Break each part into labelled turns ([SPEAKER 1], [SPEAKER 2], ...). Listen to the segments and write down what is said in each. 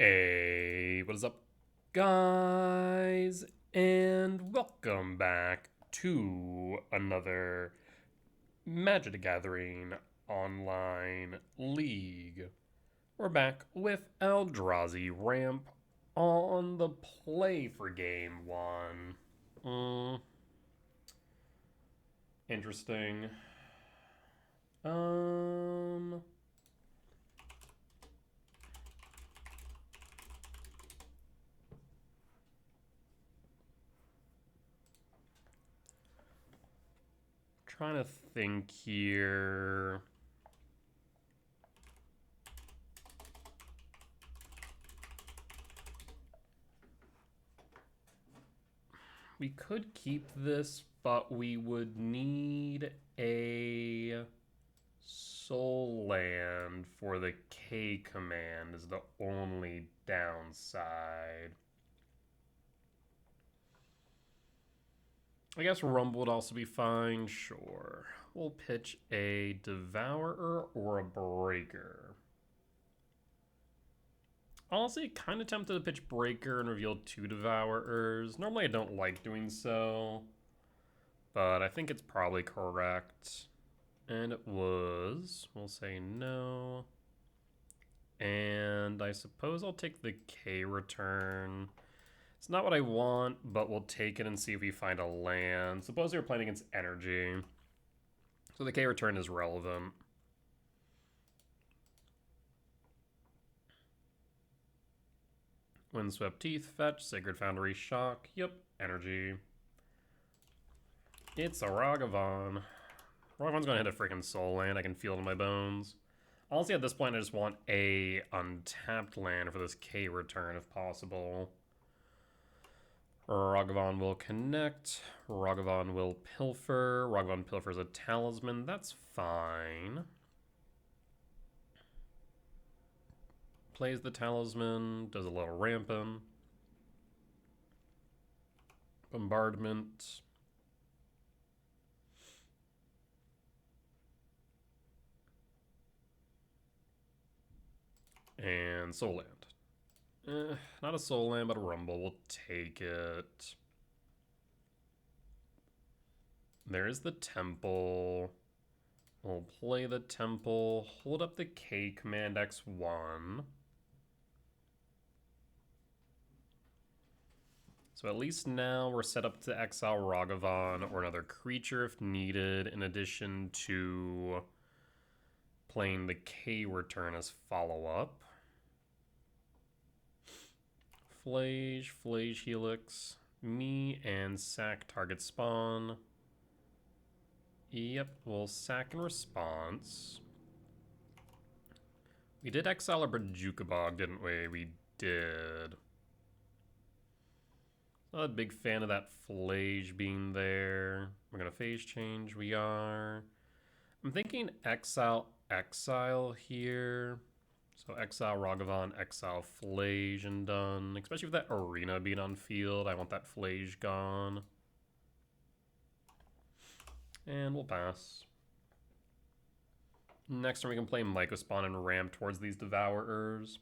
[SPEAKER 1] Hey, what is up, guys? And welcome back to another Magic the Gathering online league. We're back with Eldrazi ramp on the play for game one. Interesting. Um, Trying to think here. We could keep this, but we would need a soul land for the K command is the only downside. I guess Rumble would also be fine, sure. We'll pitch a Devourer or a Breaker. Honestly, kind of tempted to pitch Breaker and reveal two Devourers. Normally I don't like doing so, but I think it's probably correct. And it was. We'll say no. And I suppose I'll take the K return. It's not what I want, but we'll take it and see if we find a land. Suppose we were playing against energy. So the K return is relevant. Windswept Teeth, fetch, Sacred Foundry, shock. Yep, energy. It's a Ragavan. Ragavan's gonna hit a freaking soul land. I can feel it in my bones. Honestly, at this point, I just want a untapped land for this K return if possible. Ragavan will connect. Ragavan will pilfer. Ragavan pilfers a talisman. That's fine. Plays the talisman. Does a little rampant. Bombardment. And soul land. Not a soul land, but a rumble. We'll take it. There is the temple. We'll play the temple. Hold up the K command X1. So at least now we're set up to exile Ragavan or another creature if needed, in addition to playing the K return as follow-up. Flage Helix, me, and sack target spawn. Yep, we'll sack in response. We did exile a Bajukabog, didn't we? We did. Not a big fan of that Flage being there. We're gonna phase change, we are. I'm thinking exile here. So exile Ragavan, exile Flage, and done. Especially with that arena being on field, I want that Flage gone. And we'll pass. Next turn we can play Mycospawn and ramp towards these Devourers.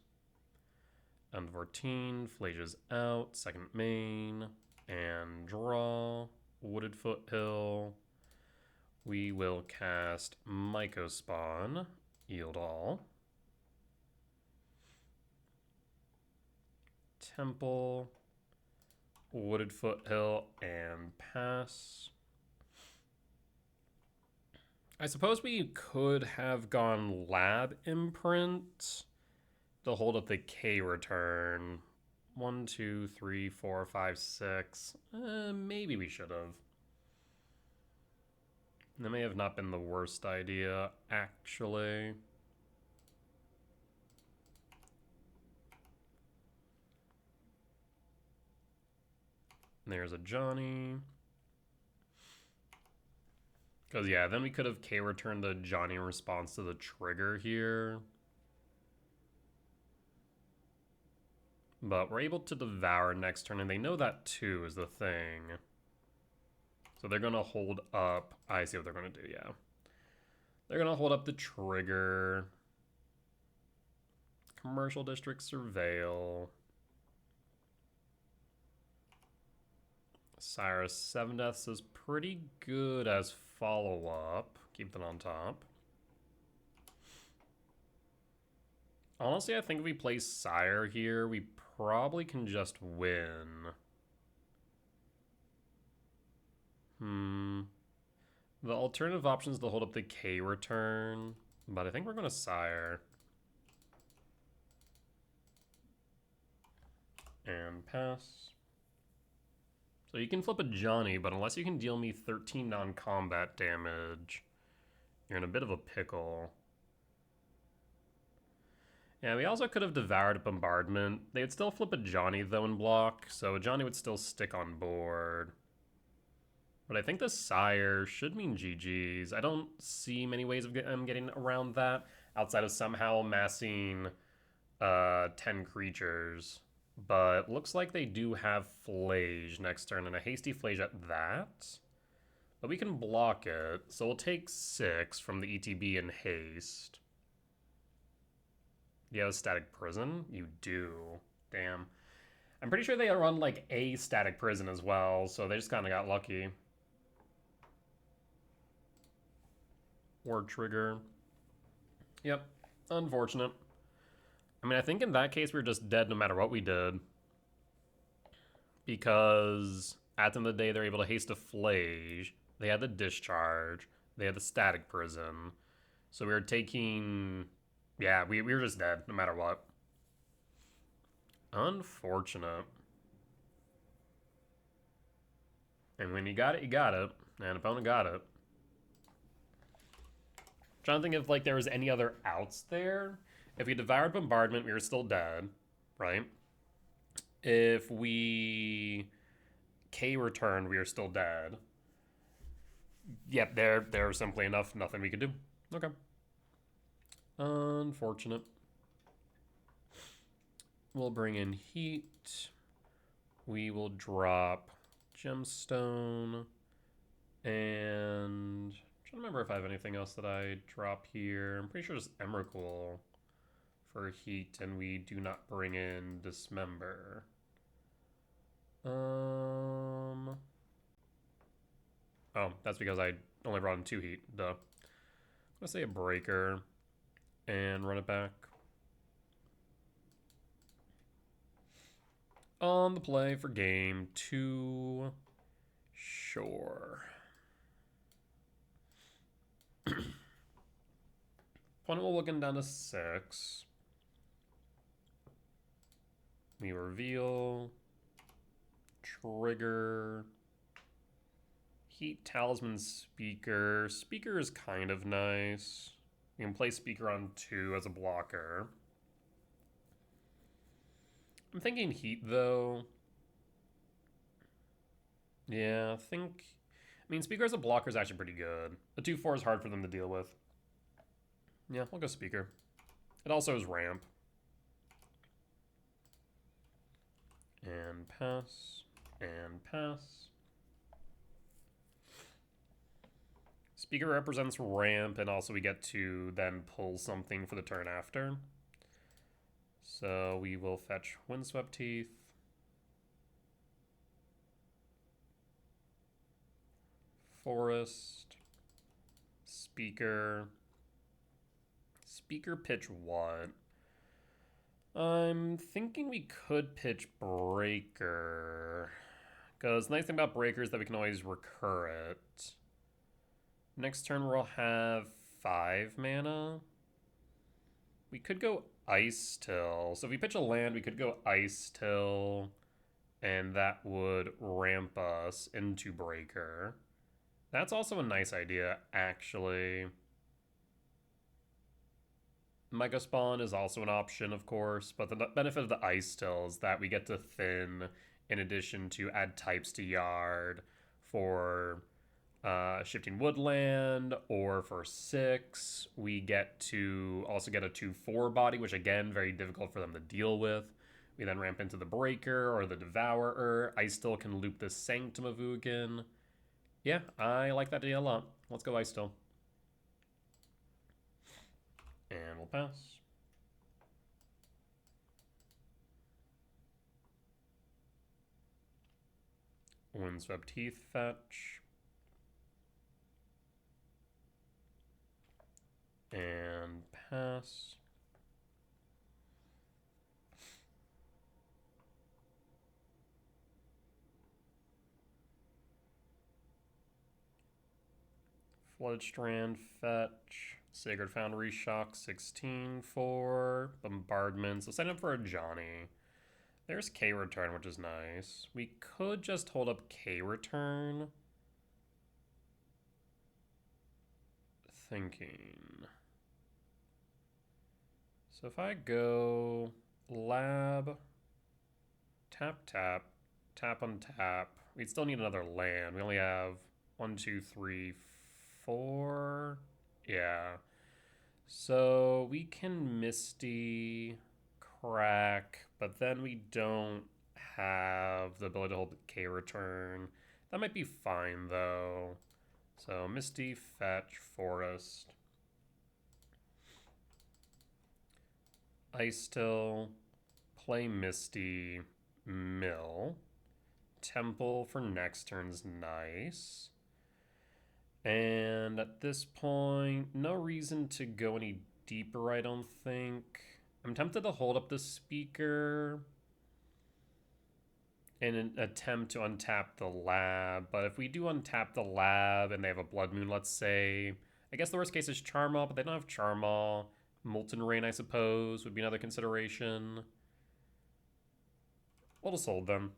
[SPEAKER 1] End of our team, Flage is out, second main, and draw. Wooded Foothill. We will cast Mycospawn, yield all. Temple, Wooded Foothill, and pass. I suppose we could have gone Lab Imprint to hold up the K return. 1, 2, 3, 4, 5, 6. Maybe we should have. That may have not been the worst idea, actually. There's a Johnny. Because, yeah, then we could have K-returned the Johnny in response to the trigger here. But we're able to devour next turn, and they know that too is the thing. So they're going to hold up... I see what they're going to do, yeah. They're going to hold up the trigger. Commercial District Surveil. Cyrus 7 Deaths is pretty good as follow-up. Keep that on top. Honestly, I think if we play Sire here, we probably can just win. The alternative option is to hold up the K return, but I think we're going to Sire. And pass. So you can flip a Johnny, but unless you can deal me 13 non-combat damage, you're in a bit of a pickle. Yeah, we also could have devoured a bombardment. They would still flip a Johnny, though, in block, so a Johnny would still stick on board. But I think the Sire should mean GG's. I don't see many ways of getting around that, outside of somehow amassing 10 creatures. But looks like they do have Flage next turn, and a hasty Flage at that. But we can block it, so we'll take 6 from the ETB in haste. Do you have a Static Prison? You do. Damn. I'm pretty sure they run like a Static Prison as well, so they just kind of got lucky. Ward Trigger. Yep. Unfortunate. I mean, I think in that case we were just dead no matter what we did. Because at the end of the day, they're able to haste a Flage. They had the Discharge. They had the Static Prison. So we were taking... Yeah, we were just dead no matter what. Unfortunate. And when you got it, you got it. And opponent got it. Trying to think if like there was any other outs there. If we devoured Bombardment, we were still dead, right? If we K returned, we were still dead. Yep, there was simply enough. Nothing we could do. Okay. Unfortunate. We'll bring in Heat. We will drop Gemstone. And... I'm trying to remember if I have anything else that I drop here. I'm pretty sure it's Emrakul for Heat, and we do not bring in Dismember. Oh, that's because I only brought in 2 Heat. Duh. I'm gonna say a Breaker and run it back. On the play for game 2. Sure. Opponent will looking down to 6. We reveal. Trigger. Heat Talisman Speaker. Speaker is kind of nice. You can play Speaker on 2 as a blocker. I'm thinking Heat, though. Yeah, I mean, Speaker as a blocker is actually pretty good. The 2/4 is hard for them to deal with. Yeah, we'll go Speaker. It also is ramp. And pass. And pass. Speaker represents ramp, and also we get to then pull something for the turn after. So we will fetch Windswept Teeth. Forest. Speaker. Speaker pitch what? I'm thinking we could pitch Breaker. Because the nice thing about Breaker is that we can always recur it. Next turn we'll have 5 mana. We could go Ice Till. So if we pitch a land, we could go Ice Till. And that would ramp us into Breaker. That's also a nice idea, actually. Mega Spawn is also an option, of course, but the benefit of the Ice Still is that we get to thin in addition to add types to Yard for Shifting Woodland, or for 6, we get to also get a 2/4 body, which again, very difficult for them to deal with. We then ramp into the Breaker or the Devourer. Ice Still can loop the Sanctum of Ugin. Yeah, I like that idea a lot. Let's go Ice Still. And we'll pass. Windswept Heath fetch. And pass. Flooded Strand fetch. Sacred Foundry shock 16 for bombardment. So sign up for a Johnny. There's K return, which is nice. We could just hold up K return. Thinking. So if I go lab, tap, tap, tap on tap, we'd still need another land. We only have 1, 2, 3, 4. Yeah. So we can Misty, crack, but then we don't have the ability to hold the K return. That might be fine though. So Misty, fetch, forest. Ice Still, play Misty, mill. Temple for next turn's nice. And at this point, no reason to go any deeper, I don't think. I'm tempted to hold up the speaker in an attempt to untap the lab. But if we do untap the lab and they have a Blood Moon, let's say, I guess the worst case is Charmal, but they don't have Charmal. Molten Rain, I suppose, would be another consideration. We'll just hold them.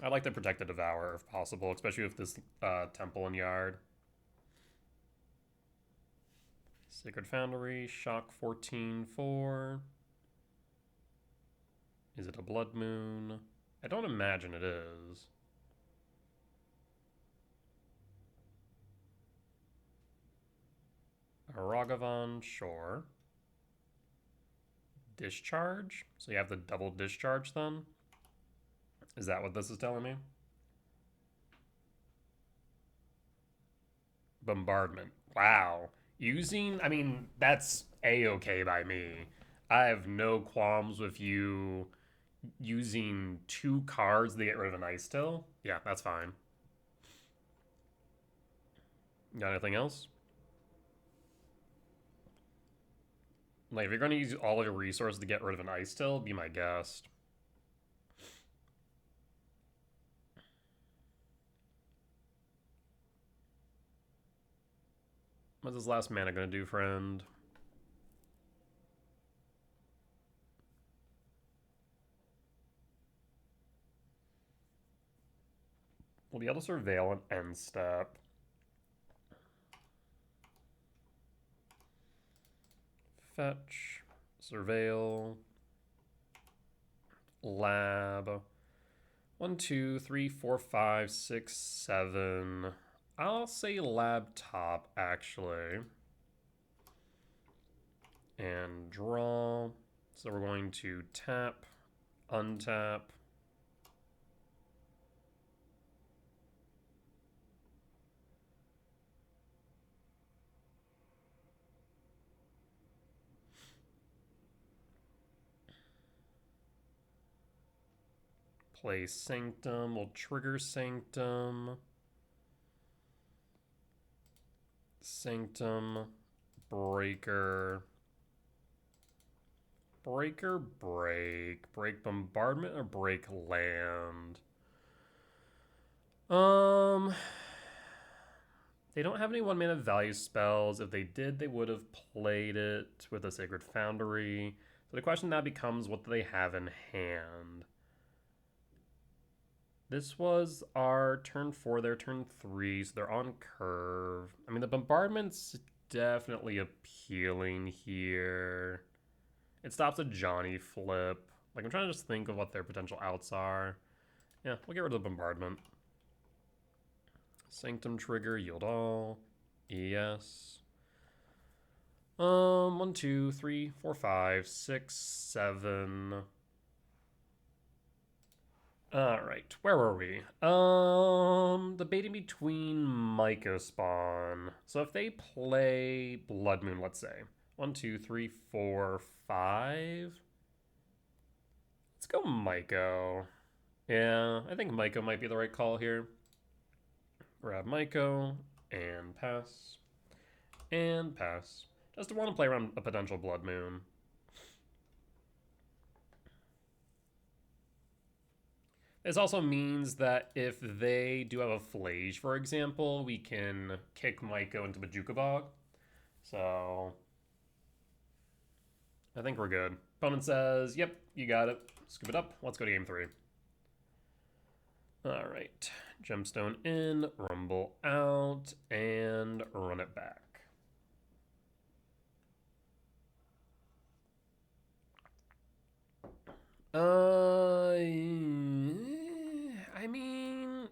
[SPEAKER 1] I'd like to protect the Devourer if possible, especially with this Temple and Yard. Sacred Foundry, shock 14 for. Is it a Blood Moon? I don't imagine it is. A Ragavan, sure. Discharge? So you have the double discharge then? Is that what this is telling me? Bombardment. Wow. Using, I mean, that's A-okay by me. I have no qualms with you using 2 cards to get rid of an Ice Still. Yeah, that's fine. Got anything else? Like, if you're going to use all of your resources to get rid of an Ice Still, be my guest. What's this last mana going to do, friend? We'll be able to Surveil an end step. Fetch, Surveil, Lab. 1, 2, 3, 4, 5, 6, 7. I'll say Lab top, actually. And draw. So we're going to tap, untap. Play Sanctum. We'll trigger Sanctum. Sanctum. Breaker. Breaker, break. Break bombardment or break land? They don't have any 1 mana value spells. If they did, they would have played it with a Sacred Foundry. So the question now becomes, what do they have in hand? This was our turn 4, their turn 3, so they're on curve. I mean, the bombardment's definitely appealing here. It stops a Johnny flip. Like, I'm trying to just think of what their potential outs are. Yeah, we'll get rid of the bombardment. Sanctum trigger, yield all. Yes. 1, 2, 3, 4, 5, 6, 7. Alright, where were we? Debating between Myco Spawn. So if they play Blood Moon, let's say. 1, 2, 3, 4, 5. Let's go Myco. Yeah, I think Maiko might be the right call here. Grab Maiko and pass. And pass. Just want to play around a potential Blood Moon. This also means that if they do have a Flage, for example, we can kick Maiko into Majuka Bog. So I think we're good. Opponent says, yep, you got it. Scoop it up. Let's go to game 3. All right. Gemstone in, Rumble out, and run it back. I mean,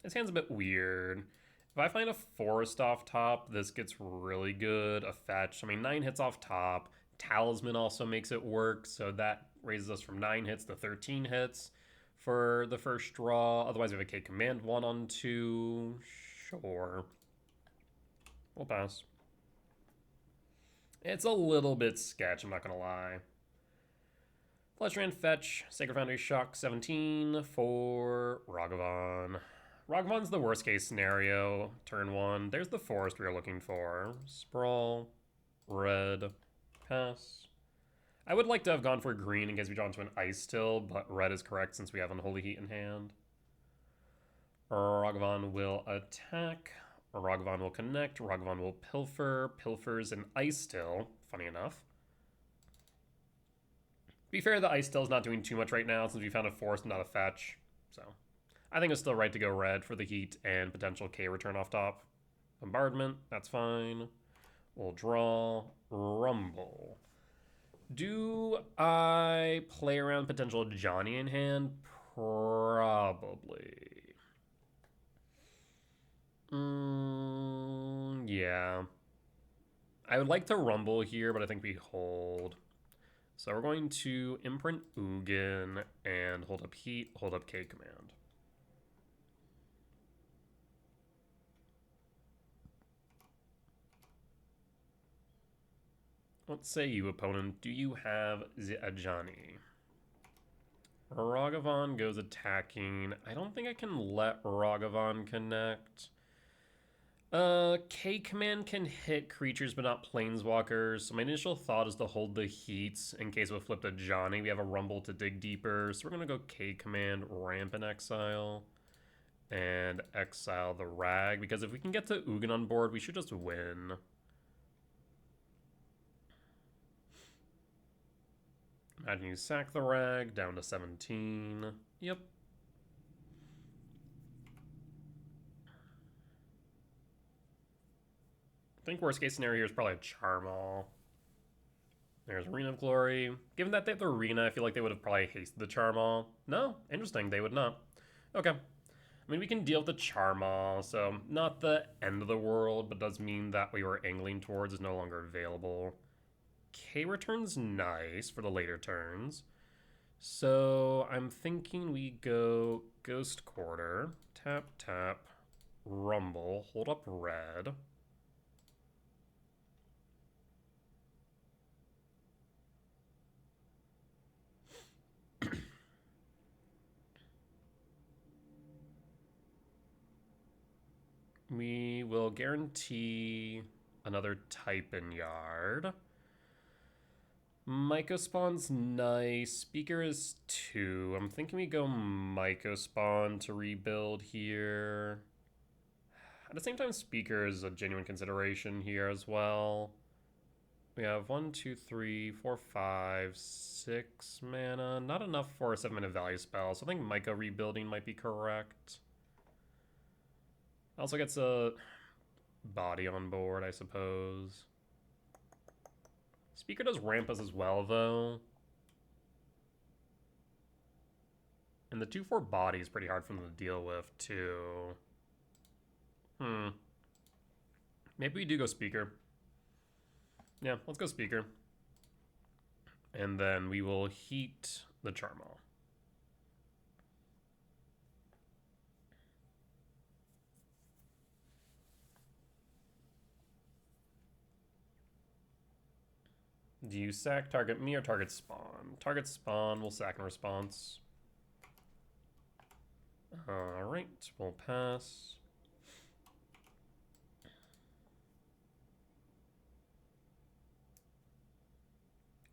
[SPEAKER 1] this hand's a bit weird. If I find a forest off top, this gets really good. A fetch. I mean, 9 hits off top. Talisman also makes it work, so that raises us from 9 hits to 13 hits for the first draw. Otherwise, we have a K command 1 on 2. Sure. We'll pass. It's a little bit sketch, I'm not going to lie. Fleshran fetch, Sacred Foundry Shock 17 for Ragavan. Ragavan's the worst case scenario, turn 1. There's the forest we were looking for. Sprawl, red, pass. I would like to have gone for green in case we draw into an Ice Still, but red is correct since we have Unholy Heat in hand. Ragavan will attack. Ragavan will connect. Ragavan will pilfer. Pilfers an Ice Still, funny enough. To be fair, the Ice Still is not doing too much right now since we found a forest, not a fetch. So I think it's still right to go red for the heat and potential K return off top. Bombardment, that's fine. We'll draw Rumble. Do I play around potential Johnny in hand? Probably. Yeah. I would like to Rumble here, but I think we hold. So we're going to imprint Ugin and hold up Heat, hold up K command. What say you, opponent? Do you have the Ajani? Ragavan goes attacking. I don't think I can let Ragavan connect. K command can hit creatures but not planeswalkers. So my initial thought is to hold the heats in case we flip to Johnny. We have a Rumble to dig deeper. So we're going to go K command, ramp and exile. And exile the Rag. Because if we can get to Ugin on board, we should just win. Imagine you sack the Rag down to 17. Yep. I think worst case scenario here is probably a Charmal. There's Arena of Glory. Given that they have the Arena, I feel like they would have probably hasted the Charmal. No, interesting, they would not. Okay. I mean, we can deal with the Charmal, so not the end of the world, but does mean that we were angling towards is no longer available. K return's nice for the later turns. So I'm thinking we go Ghost Quarter, tap, tap, Rumble, hold up red. We will guarantee another type in yard. Myco Spawn's nice. Speaker is 2. I'm thinking we go Myco Spawn to rebuild here. At the same time, Speaker is a genuine consideration here as well. We have 1, 2, 3, 4, 5, 6 mana. Not enough for a 7-mana value spell, so I think Myco rebuilding might be correct. Also gets a body on board, I suppose. Speaker does ramp us as well, though. And the 2/4 body is pretty hard for them to deal with, too. Maybe we do go Speaker. Yeah, let's go Speaker. And then we will heat the Charmal. Do you sack target me or target Spawn? Target Spawn will sack in response. Alright, we'll pass.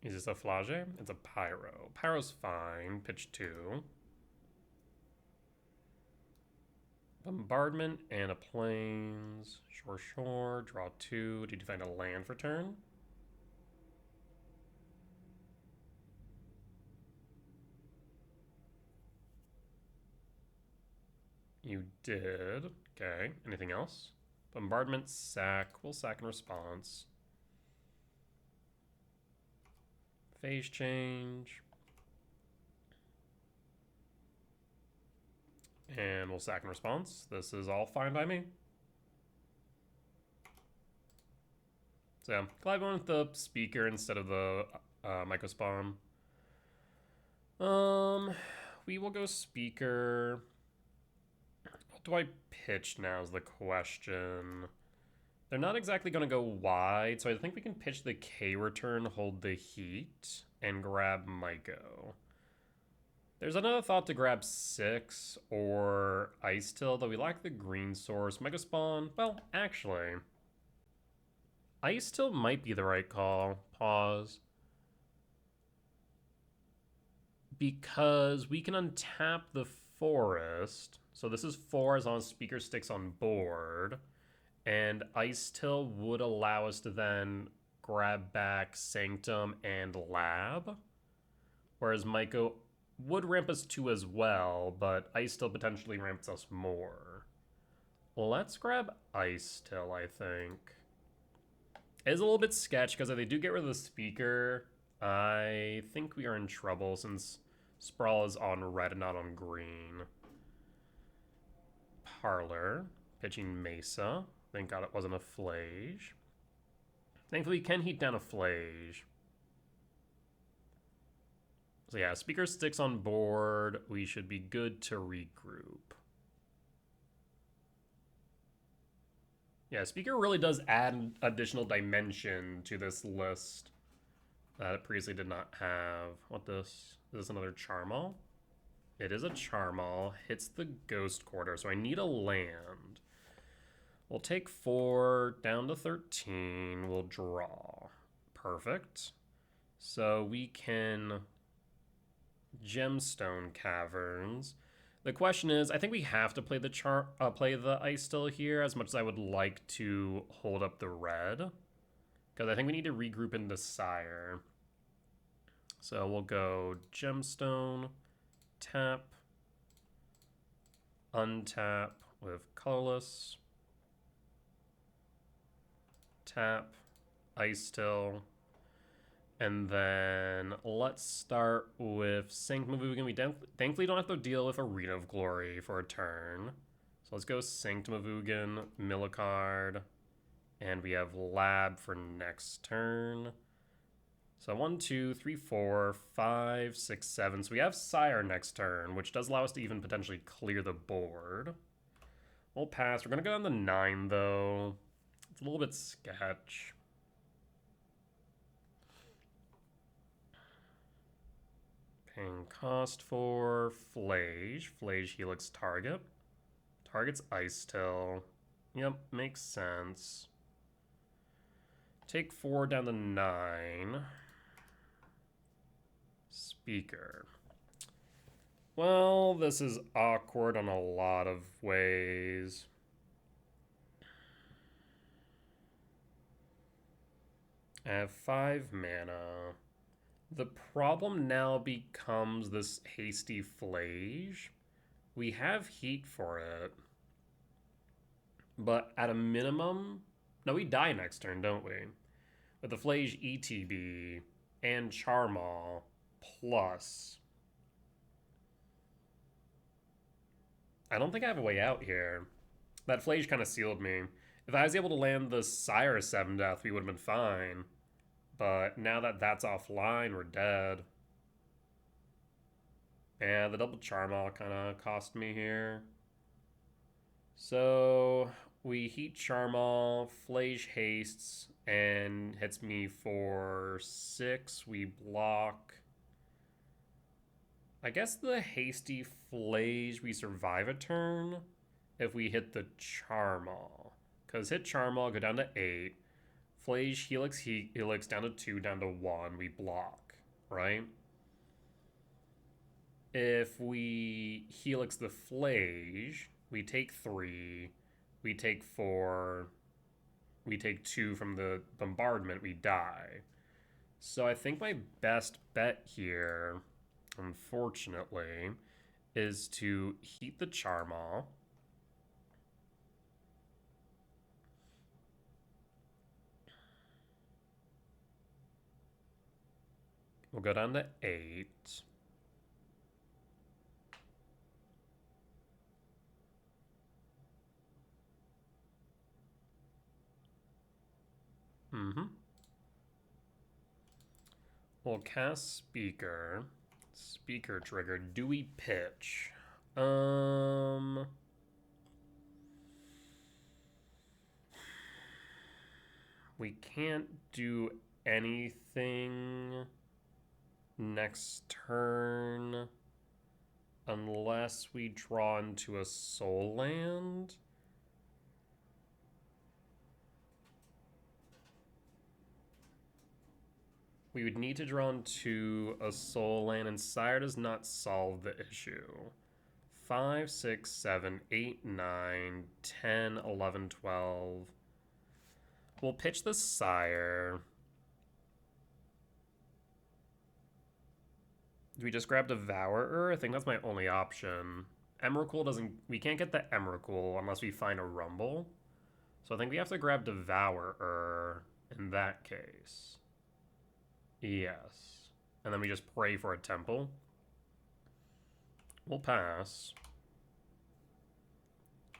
[SPEAKER 1] Is this a Flage? It's a Pyro. Pyro's fine. Pitch 2. Bombardment and a Plains. Sure. Draw 2. Did you find a land for turn? You did. Okay. Anything else? Bombardment, sack. We'll sack in response. Phase change. And we'll sack in response. This is all fine by me. So yeah, glad we went with the speaker instead of the microspawn. We will go speaker. What do I pitch now is the question. They're not exactly going to go wide, so I think we can pitch the K return, hold the heat, and grab Myco. There's another thought to grab 6 or Ice Till, though we lack the green source. Mega Spawn, well, actually, Ice Till might be the right call. Pause. Because we can untap the forest. So this is 4 as long as speaker sticks on board. And Ice Till would allow us to then grab back Sanctum and Lab. Whereas Myco would ramp us 2 as well, but Ice Till potentially ramps us more. Let's grab Ice Till, I think. It is a little bit sketch because if they do get rid of the speaker, I think we are in trouble since Sprawl is on red and not on green. Parlor, pitching Mesa. Thank God it wasn't a Flage. Thankfully, we can heat down a Flage. So yeah, speaker sticks on board. We should be good to regroup. Yeah, speaker really does add an additional dimension to this list that it previously did not have. What this? Is this another Charmal? It is a Charmal. Hits the Ghost Quarter, so I need a land. We'll take 4 down to 13. We'll draw. Perfect. So we can Gemstone Caverns. The question is, I think we have to play the Ice Still here, as much as I would like to hold up the red, because I think we need to regroup into Sire. So we'll go Gemstone, tap, untap with colorless, tap, Ice Still, and then let's start with Sanctum of Ugin. We thankfully don't have to deal with Arena of Glory for a turn. So let's go Sanctum of Ugin, mill a card, and we have Lab for next turn. So 1, 2, 3, 4, 5, 6, 7. So we have Sire next turn, which does allow us to even potentially clear the board. We'll pass. We're going to go down to 9, though. It's a little bit sketch. Paying cost for Flage. Flage Helix target. Target's Ice Till. Yep, makes sense. Take 4 down to 9. Speaker. Well, this is awkward on a lot of ways. I have 5 mana. The problem now becomes this hasty Flage. We have heat for it. But at a minimum... No, we die next turn, don't we? With the Flage ETB and Charmal plus... I don't think I have a way out here. That Flage kind of sealed me. If I was able to land the Sire 7 Death, we would have been fine. But now that that's offline, we're dead. And the double Charmal kind of cost me here. So we heat Charmal, Flage hastes, and hits me for 6. We block. I guess the Hasty Flage, we survive a turn if we hit the Charmaw. Because hit Charmaw, go down to 8. Flage, Helix down to 2, down to 1. We block, right? If we Helix the Flage, we take 3. We take 4. We take 2 from the bombardment. We die. So I think my best bet here, unfortunately, is to heat the Charmaw. We'll go down to 8. We'll cast Speaker. Speaker trigger. Do we pitch? We can't do anything next turn unless we draw into a soul land. We would need to draw into a soul land, and Sire does not solve the issue. 5, 6, 7, 8, 9, 10, 11, 12. We'll pitch the Sire. Do we just grab Devourer? I think that's my only option. Emrakul doesn't... We can't get the Emrakul unless we find a Rumble. So I think we have to grab Devourer in that case. Yes. And then we just pray for a temple. We'll pass.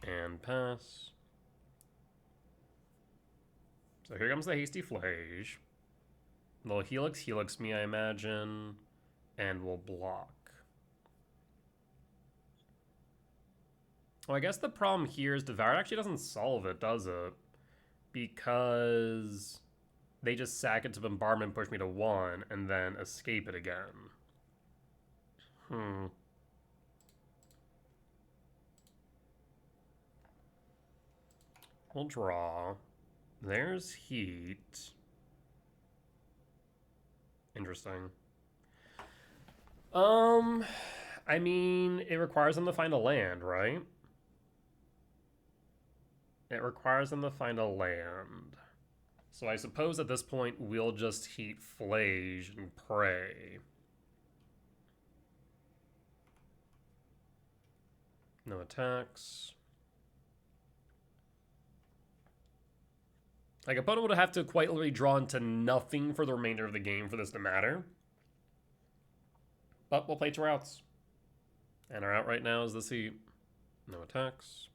[SPEAKER 1] And pass. So here comes the Hasty Flage. They'll Helix me, I imagine. And we'll block. Well, I guess the problem here is Devour actually doesn't solve it, does it? Because they just sack it to Bombardment, push me to 1, and then escape it again. We'll draw. There's Heat. Interesting. I mean, it requires them to find a land, right? It requires them to find a land. So I suppose at this point, we'll just Heat Flage and pray. No attacks. Like, opponent would have to quite literally draw into nothing for the remainder of the game for this to matter. But we'll play 2 routes. And our out right now is the Heat. No attacks.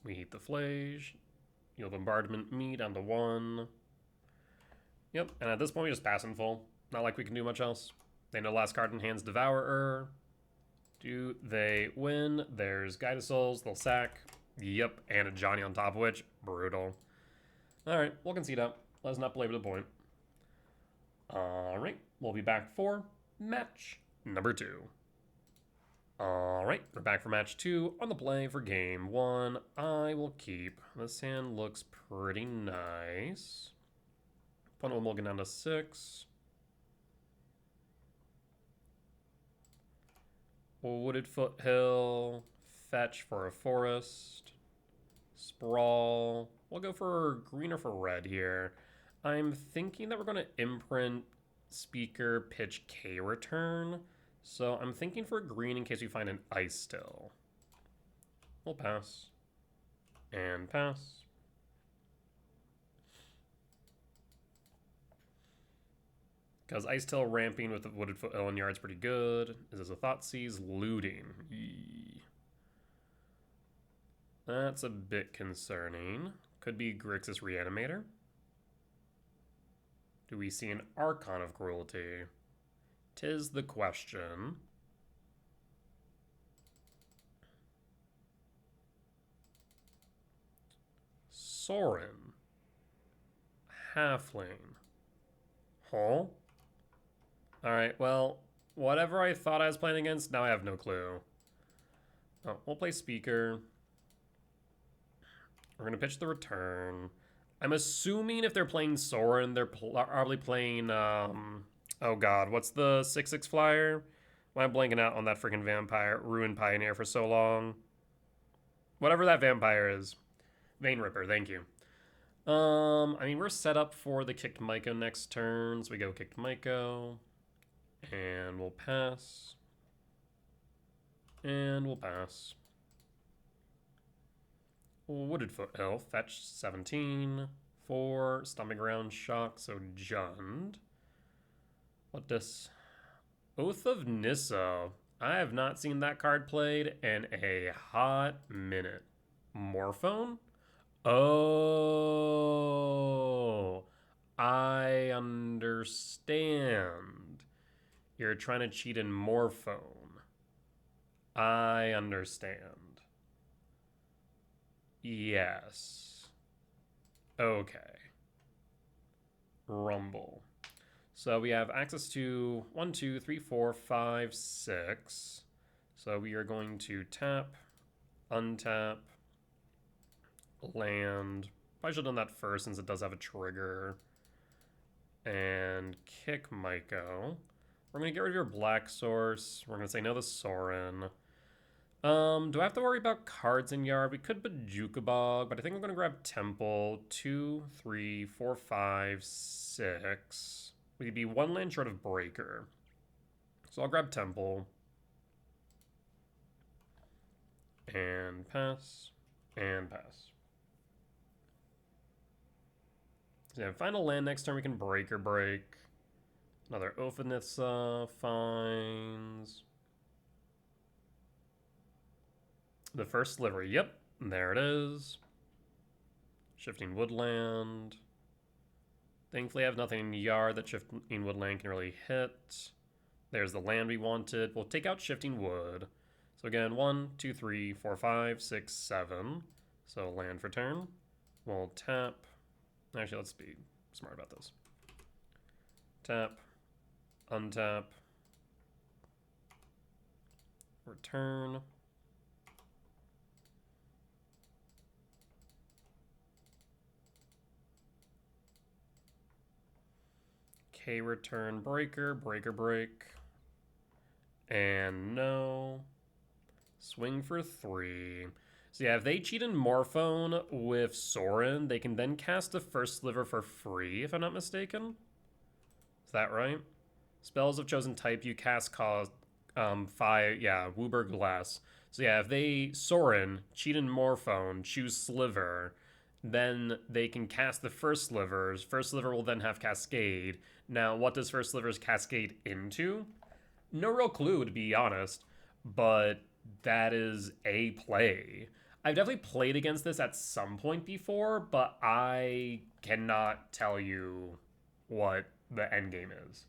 [SPEAKER 1] We Heat the Flage. You'll Bombardment me down to 1. Yep, and at this point we just pass in full. Not like we can do much else. They know last card in hand's Devourer. Do they win? There's Guide of Souls. They'll sack. Yep, and a Johnny on top of which. Brutal. Alright, we'll concede up. Let's not belabor the point. Alright, we'll be back for match number 2. Alright, we're back for match 2 on the play for game 1. I will keep. This hand looks pretty nice. Opponent will mulligan down to 6. Wooded Foothill. Fetch for a forest. Sprawl. We'll go for green or for red here. I'm thinking that we're going to imprint Speaker, pitch K return. So I'm thinking for green in case we find an Ice Still. We'll pass. And pass. Because Ice Tail ramping with the Wooded Foothill in yard's pretty good. Is this a Thoughtseize? Looting. Yee. That's a bit concerning. Could be Grixis Reanimator. Do we see an Archon of Cruelty? 'Tis the question. Sorin. Halfling. Huh? Alright, well, whatever I thought I was playing against, now I have no clue. Oh, we'll play Speaker. We're going to pitch the return. I'm assuming if they're playing Sorin, they're probably playing, oh god, what's the 6/6 flyer? Why am I blanking out on that freaking vampire, Ruin Pioneer for so long? Whatever that vampire is. Vein Ripper, thank you. I mean, we're set up for the Kicked Myco next turn, so we go Kicked Myco. And we'll pass. And we'll pass. Wooded Foot Elf, fetch 17. 4, Stomping Ground Shock, so Jund. What this? Oath of Nissa. I have not seen that card played in a hot minute. Morphone? Oh, I understand. You're trying to cheat in Morphone. I understand. Yes. Okay. Rumble. So we have access to 1, 2, 3, 4, 5, 6. So we are going to tap, untap, land. Probably should have done that first since it does have a trigger. And kick Myco. We're going to get rid of your black source. We're going to say no to Sorin. Do I have to worry about cards in Yard? We could Bajuka Bog, but I think I'm going to grab Temple. 2, 3, 4, 5, 6. We could be 1 land short of Breaker. So I'll grab Temple. And pass. And pass. So yeah, final land next turn we can Breaker Break. Another Ophanitha finds. The first Sliver, yep, there it is. Shifting Woodland. Thankfully I have nothing in Yard that Shifting Woodland can really hit. There's the land we wanted. We'll take out Shifting Wood. So again, 1, 2, 3, 4, 5, 6, 7. So land for turn. We'll tap. Actually, let's be smart about this. Tap. Untap. Return. K return breaker, breaker break. And no. Swing for 3. So yeah, if they cheat in Morphone with Sorin, they can then cast the first Sliver for free, if I'm not mistaken. Is that right? Spells of chosen type you cast cause 5, yeah, Wooburg Glass. So yeah, if they Sorin, cheat in Morphone, choose Sliver, then they can cast the first Slivers. First Sliver will then have Cascade. Now, what does first Slivers cascade into? No real clue, to be honest, but that is a play. I've definitely played against this at some point before, but I cannot tell you what the endgame is.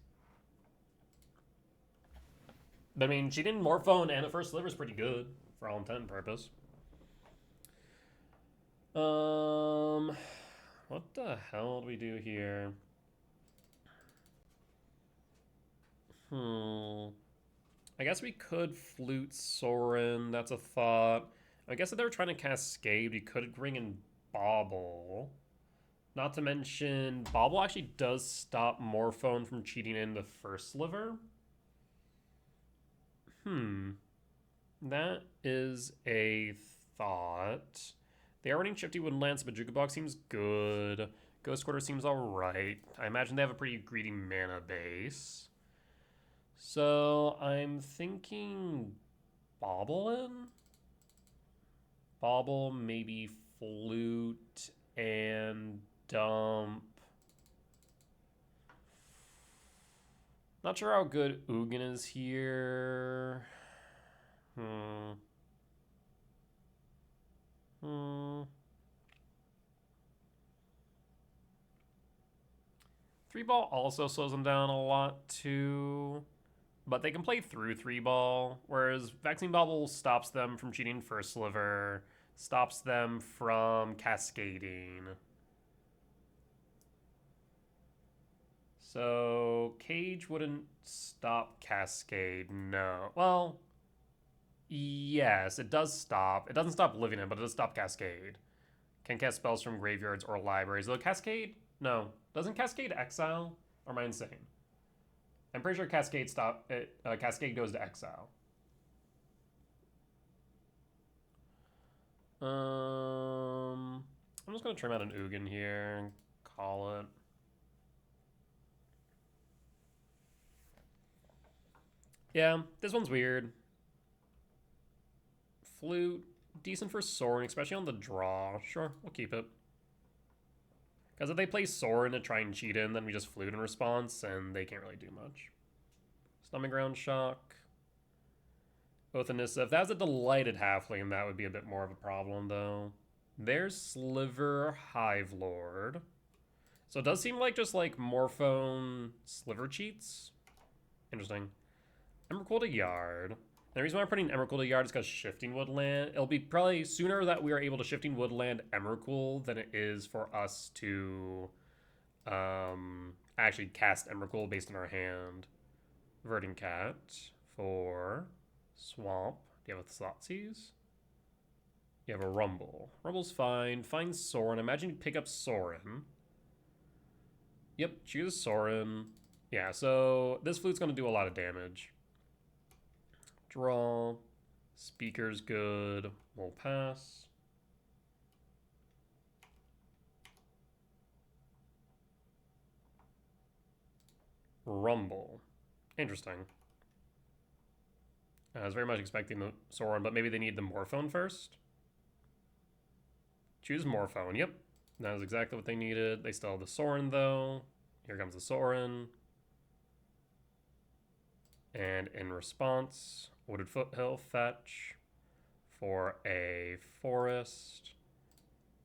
[SPEAKER 1] But I mean, cheating in Morphone and the first Sliver is pretty good, for all intent and purpose. What the hell do we do here? I guess we could Flute Sorin. That's a thought. I guess if they were trying to Cascade, we could bring in Bauble. Not to mention, Bauble actually does stop Morphone from cheating in the first Sliver. That is a thought. They are running Shifty Woodlands, but Jukabog seems good. Ghost Quarter seems alright. I imagine they have a pretty greedy mana base. So I'm thinking Bauble in? Bauble, maybe Flute, and dump. Not sure how good Ugin is here. 3-ball also slows them down a lot too. But they can play through 3-ball, whereas Vaccine Bauble stops them from cheating first Sliver, stops them from cascading. So Cage wouldn't stop Cascade, no. Well, yes, it does stop. It doesn't stop living in, but it does stop Cascade. Can cast spells from graveyards or libraries. Though Cascade, no. Doesn't Cascade exile? Or am I insane? I'm pretty sure Cascade Cascade goes to exile. I'm just gonna trim out an Ugin here and call it. Yeah, this one's weird. Flute, decent for Sorin, especially on the draw. Sure, we'll keep it. Because if they play Sorin to try and cheat in, then we just Flute in response, and they can't really do much. Stomach Ground Shock. Oath of Nissa. If that was a delighted halfling, that would be a bit more of a problem, though. There's Sliver Hive Lord. So it does seem like just like Morphone Sliver cheats. Interesting. Emrakul to Yard. And the reason why I'm putting Emrakul to Yard is because Shifting Woodland. It'll be probably sooner that we are able to Shifting Woodland Emrakul than it is for us to actually cast Emrakul based on our hand. Verdant Cat for Swamp. Do you have a Thoughtseize? You have a Rumble. Rumble's fine. Find Sorin. Imagine you pick up Sorin. Yep, choose Sorin. Yeah, so this Flute's going to do a lot of damage. Draw. Speaker's good. We'll pass. Rumble. Interesting. I was very much expecting the Sorin, but maybe they need the Morphone first. Choose Morphone. Yep. That was exactly what they needed. They still have the Sorin, though. Here comes the Sorin. And in response, Wooded Foothill fetch for a Forest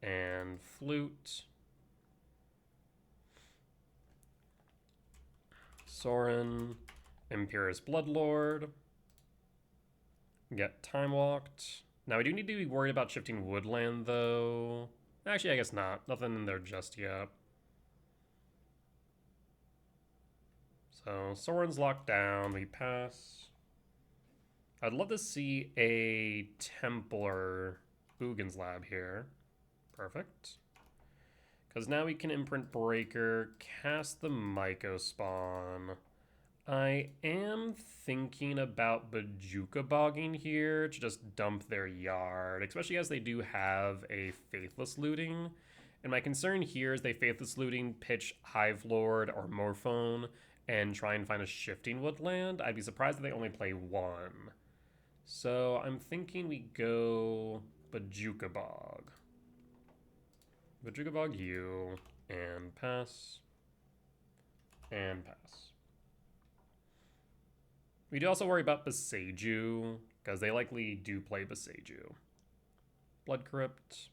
[SPEAKER 1] and Flute. Sorin, Imperious Bloodlord. Get Time Walked. Now, we do need to be worried about Shifting Woodland, though. Actually, I guess not. Nothing in there just yet. So, Sorin's locked down. We pass. I'd love to see a Templar Ugin's Lab here. Perfect. Because now we can Imprint Breaker, cast the Myco Spawn. I am thinking about Bajuka Bogging here to just dump their yard, especially as they do have a Faithless Looting. And my concern here is they Faithless Looting, pitch Hive Lord or Morphone, and try and find a Shifting Woodland. I'd be surprised if they only play one. So I'm thinking we go Bajuka Bog. Bajuka Bog you, and pass, and pass. We do also worry about Beseiju, because they likely do play Beseiju. Blood Crypt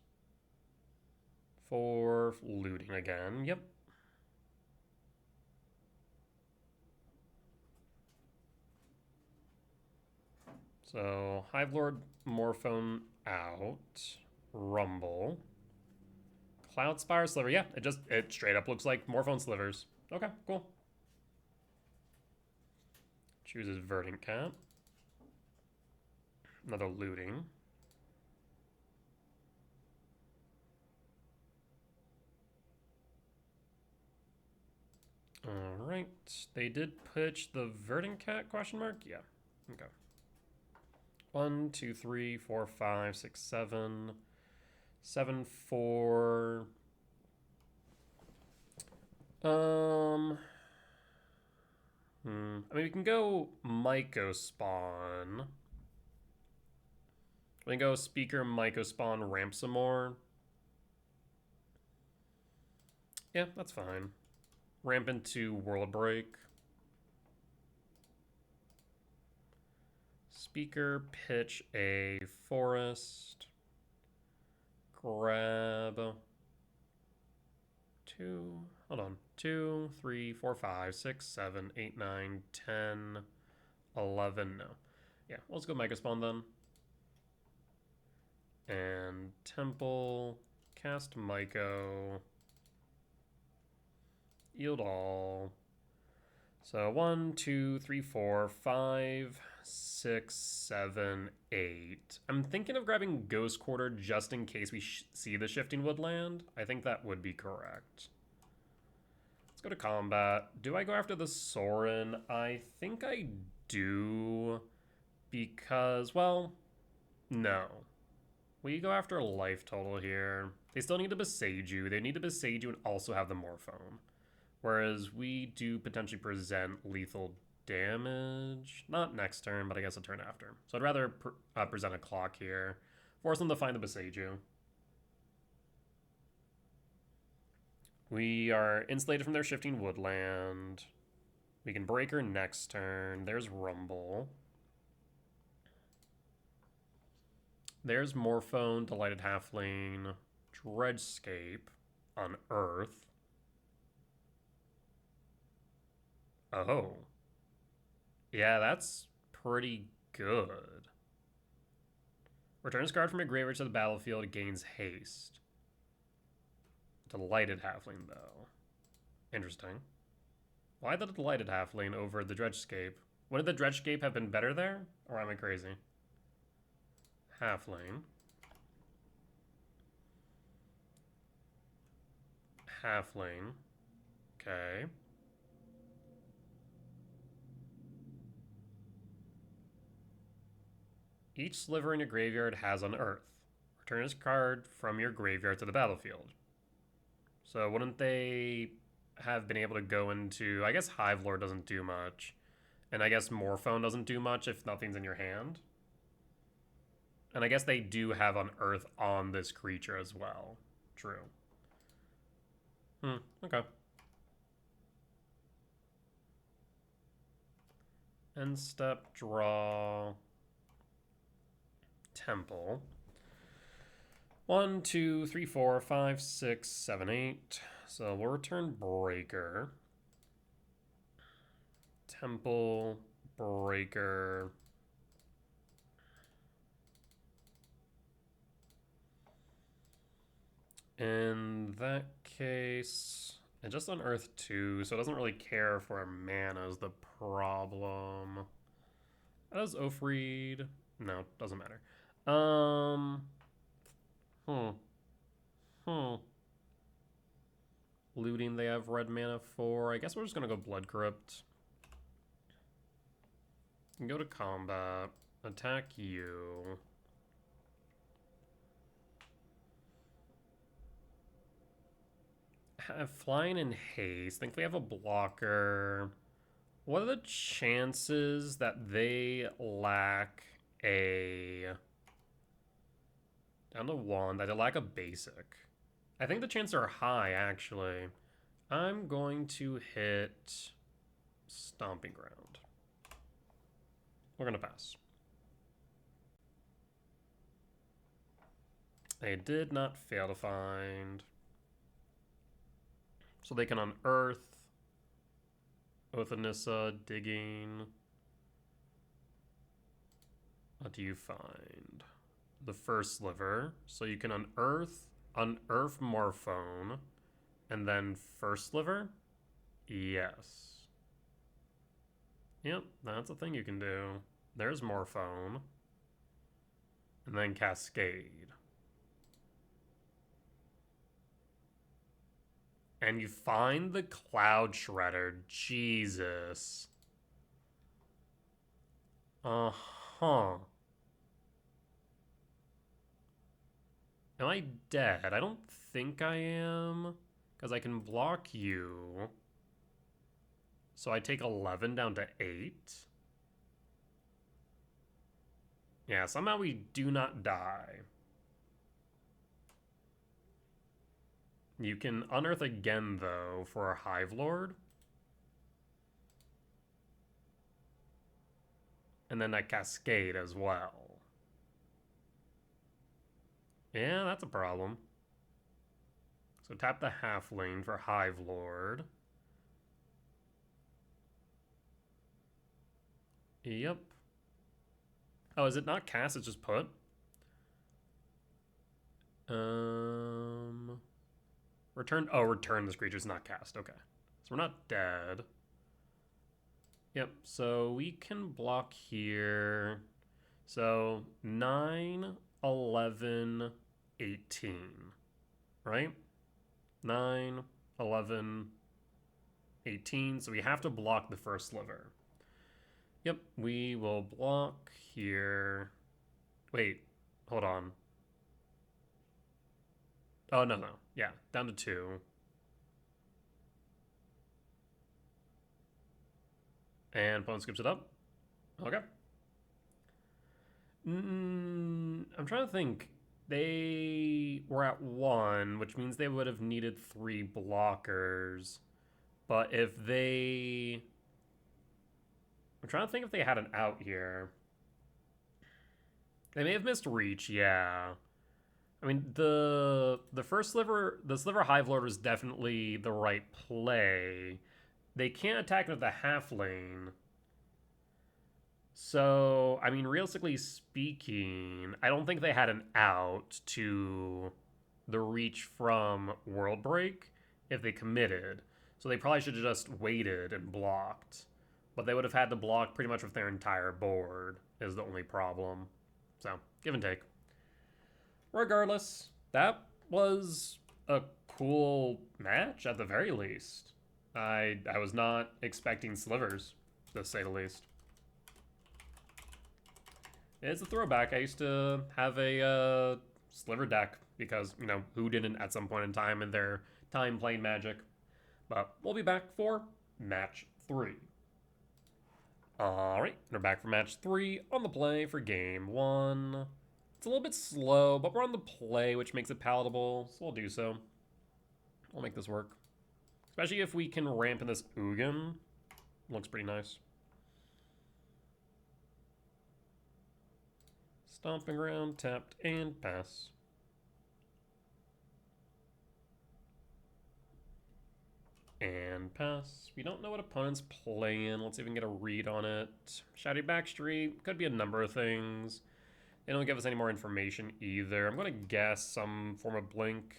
[SPEAKER 1] for looting again. Yep. So, Hive Lord, Morphone out. Rumble. Cloudspire, Sliver. Yeah, it straight up looks like Morphone Slivers. Okay, cool. Chooses Verdant Cat. Another looting. Alright. They did pitch the Verdant Cat question mark? Yeah. Okay. 1, 2, 3, 4, 5, 6, 7. 7, 4. I mean, we can go Myco Spawn. We can go Speaker, Myco Spawn, ramp some more. Yeah, that's fine. Ramp into World Break. Speaker, pitch a Forest. Grab 2. Hold on. 2, 3, 4, 5, 6, 7, 8, 9, 10, 11. No. Yeah, let's go Mega Spawn then. and temple, cast Myco, yield all. So 1, 2, 3, 4, 5, 6, 7, 8. I'm thinking of grabbing Ghost Quarter just in case we see the Shifting Woodland. I think that would be correct. Let's go to combat. Do I go after the Sorin? I think I do because, well, no. We go after life total here. They still need to Besage you. They need to Besage you and also have the Morphone. Whereas we do potentially present lethal damage. Not next turn, but I guess a turn after. So I'd rather present a clock here. Force them to find the Besage. We are insulated from their Shifting Woodland. We can break her next turn. There's Rumble. There's Morphone, Delighted Halfling, Dredgescape on Earth. Oh. Yeah, that's pretty good. Returns a card from your graveyard to the battlefield, gains haste. Delighted Halfling, though. Interesting. Why the Delighted Halfling over the Dredgescape? Wouldn't the Dredgescape have been better there? Or am I crazy? Halfling. Halfling. Okay. Each sliver in your graveyard has Unearth. Return this card from your graveyard to the battlefield. So wouldn't they have been able to go into... I guess Hive Lord doesn't do much. And I guess Morphone doesn't do much if nothing's in your hand. And I guess they do have Unearth on this creature as well. True. Okay. End step, draw... Temple. 1, 2, 3, 4, 5, 6, 7, 8. So we'll return Breaker. Temple, Breaker. In that case, it just Unearthed 2, so it doesn't really care for our mana is the problem. How does Oath read? No, doesn't matter. Looting, they have red mana for. I guess we're just gonna go Blood Crypt. And go to combat. Attack you. Have flying in haste. Think we have a blocker. What are the chances that they lack a... Down to 1, that they lack a basic? I think the chances are high, actually. I'm going to hit Stomping Ground. We're going to pass. They did not fail to find. So they can Unearth. Oath of Nissa, digging. What do you find? The first sliver. So you can Unearth Morphone, and then first sliver? Yes. Yep, that's a thing you can do. There's Morphone. And then Cascade. And you find the Cloud Shredder. Jesus. Uh-huh. Am I dead? I don't think I am. Because I can block you. So I take 11 down to 8. Yeah, somehow we do not die. You can Unearth again, though, for a Hive Lord. And then that Cascade as well. Yeah, that's a problem. So tap the Halfling for Hive Lord. Yep. Oh, is it not cast? It's just put? Return. Oh, return this creature's not cast. Okay. So we're not dead. Yep. So we can block here. So 9, 11, 18. Right? 9, 11, 18. So we have to block the first sliver. Yep. We will block here. Wait. Hold on. Oh, no. Yeah. Down to 2. And opponent scoops it up. Okay. I'm trying to think. They were at 1, which means they would have needed 3 blockers. But if they... I'm trying to think if they had an out here. They may have missed reach, yeah. I mean, the first sliver, the Sliver Hive Lord was definitely the right play. They can't attack with the half lane. So, I mean, realistically speaking, I don't think they had an out to the reach from World Break if they committed. So they probably should have just waited and blocked. But they would have had to block pretty much with their entire board is the only problem. So, give and take. Regardless, that was a cool match at the very least. I was not expecting slivers, to say the least. It's a throwback. I used to have a sliver deck because, you know, who didn't at some point in time in their time playing Magic? But we'll be back for match 3. Alright, we're back for match 3 on the play for game 1. It's a little bit slow, but we're on the play, which makes it palatable, so we'll do so. We'll make this work. Especially if we can ramp in this Ugin. Looks pretty nice. Stomping Ground, tapped, and pass. And pass. We don't know what opponent's playing. Let's see if we can get a read on it. Shadowy Backstreet. Could be a number of things. They don't give us any more information either. I'm going to guess some form of blink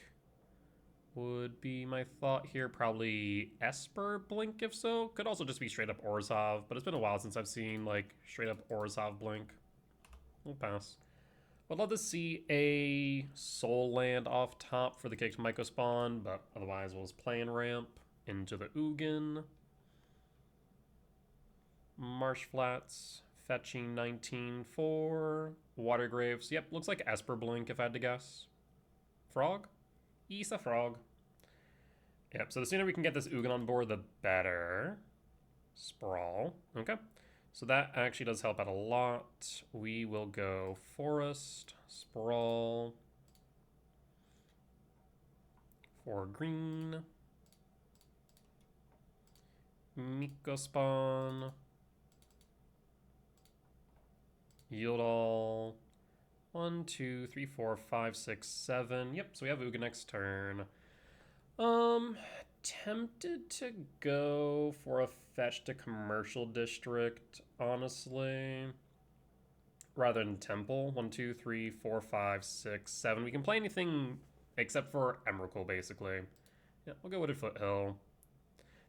[SPEAKER 1] would be my thought here. Probably Esper blink, if so. Could also just be straight up Orzhov, but it's been a while since I've seen like straight up Orzhov blink. We'll pass. I'd love to see a Soul Land off top for the kicked Myco spawn, but otherwise we'll just play and ramp into the Ugin. Marsh Flats. Fetching 19 for Water Graves. Yep, looks like Esper Blink if I had to guess. Frog? He's a frog. Yep, so the sooner we can get this Ugin on board, the better. Sprawl. Okay. So that actually does help out a lot. We will go Forest, Sprawl. For green. Myco spawn. Yield all. 1, 2, 3, 4, 5, 6, 7. Yep, so we have Ugin next turn. Tempted to go for a fetch to Commercial District, honestly. Rather than Temple. 1, 2, 3, 4, 5, 6, 7. We can play anything except for Emrakul, basically. Yeah, we'll go Wooded Foothill.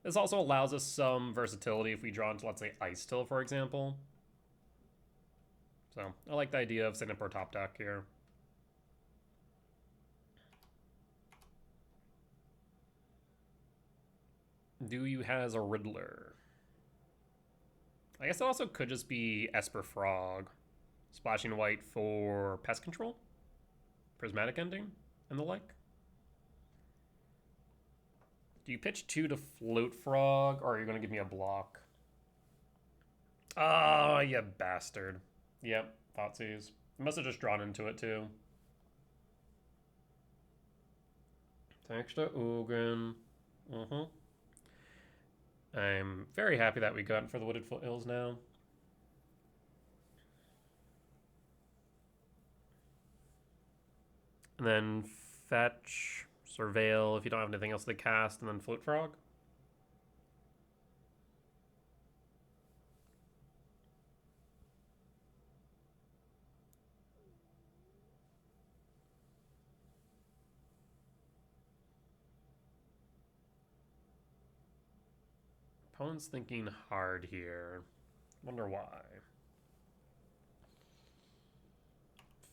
[SPEAKER 1] This also allows us some versatility if we draw into, let's say, Ice Till, for example. So, I like the idea of setting up our top deck here. Duyu has a Riddler. I guess it also could just be Esper Frog. Splashing white for Pest Control. Prismatic Ending, and the like. Do you pitch 2 to Float Frog, or are you going to give me a block? Ah, you bastard. Yep, Thoughtseize. Must have just drawn into it too. Thanks to Ugin. I'm very happy that we got for the Wooded Foothills now. And then fetch, surveil if you don't have anything else to cast, and then Float Frog. Opponent's thinking hard here. Wonder why.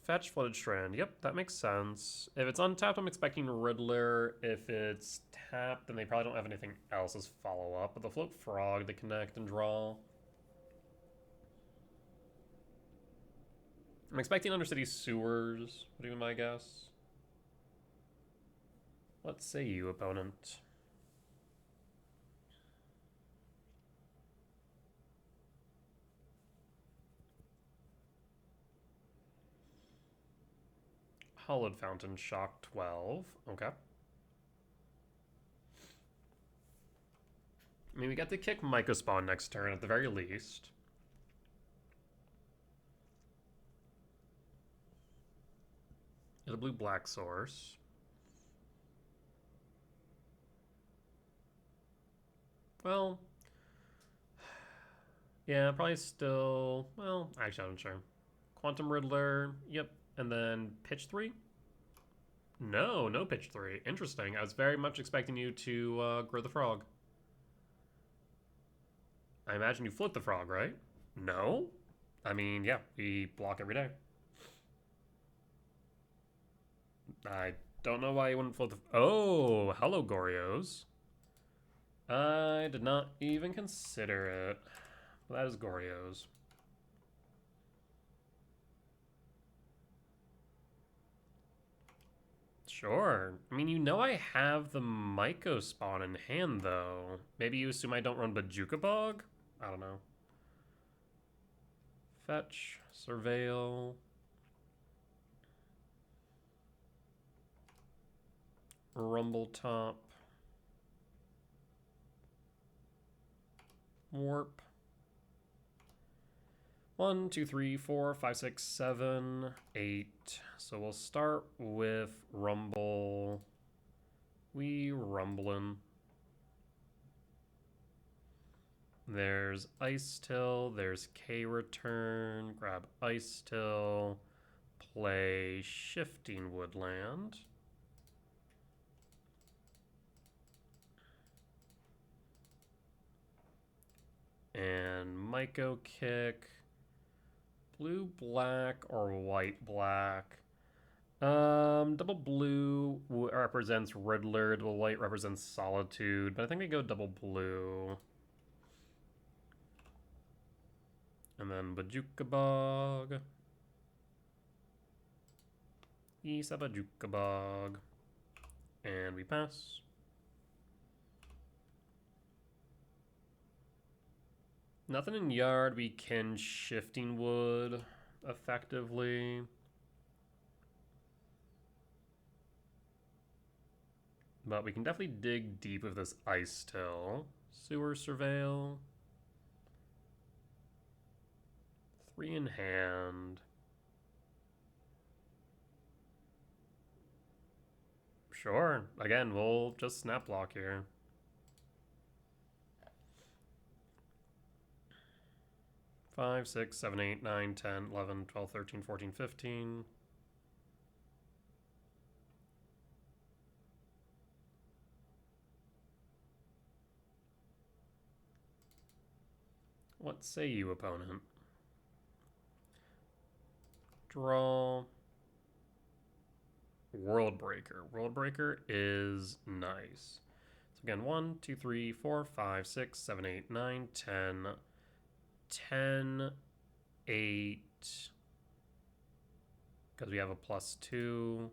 [SPEAKER 1] Fetch Flooded Strand. Yep, that makes sense. If it's untapped, I'm expecting Riddler. If it's tapped, then they probably don't have anything else as follow-up. But they'll float Frog to connect and draw. I'm expecting Undercity Sewers, would be my guess. What say you, opponent? Hollowed Fountain, Shock 12. Okay. I mean, we get to kick Myco Spawn next turn at the very least. The blue-black source. Well, yeah, probably still, well, actually, I'm not sure. Quantum Riddler, yep, and then pitch 3? No, no pitch 3. Interesting. I was very much expecting you to grow the frog. I imagine you float the frog, right? No? I mean, yeah, we block every day. I don't know why you wouldn't float the... Oh, hello, Goryos. I did not even consider it. Well, that is Goryos. Sure. I mean, you know I have the Myco spawn in hand, though. Maybe you assume I don't run Bajuka Bog? I don't know. Fetch. Surveil. Rumble Top. Warp. 1, 2, 3, 4, 5, 6, 7, 8. So we'll start with Rumble. We rumbling. There's Ice Till. There's K Return. Grab Ice Till. Play Shifting Woodland. And Myco Kick. Blue, black, or white, black. Double blue represents Riddler. Double white represents Solitude. But I think we go double blue. And then Bajuka Bog. Isa Bajuka Bog. And we pass. Nothing in yard. We can Shifting Wood effectively. But we can definitely dig deep with this Ice Till. Sewer Surveil. 3 in hand. Sure. Again, we'll just snap block here. Five, 6, 7, 8, 9, 10, 11, 12, 13, 14, 15. What say you, opponent? Draw. World Breaker. World Breaker is nice. So again, 1, 2, 3, 4, 5, 6, 7, 8, 9, 10, 10, 8. Because we have a +2.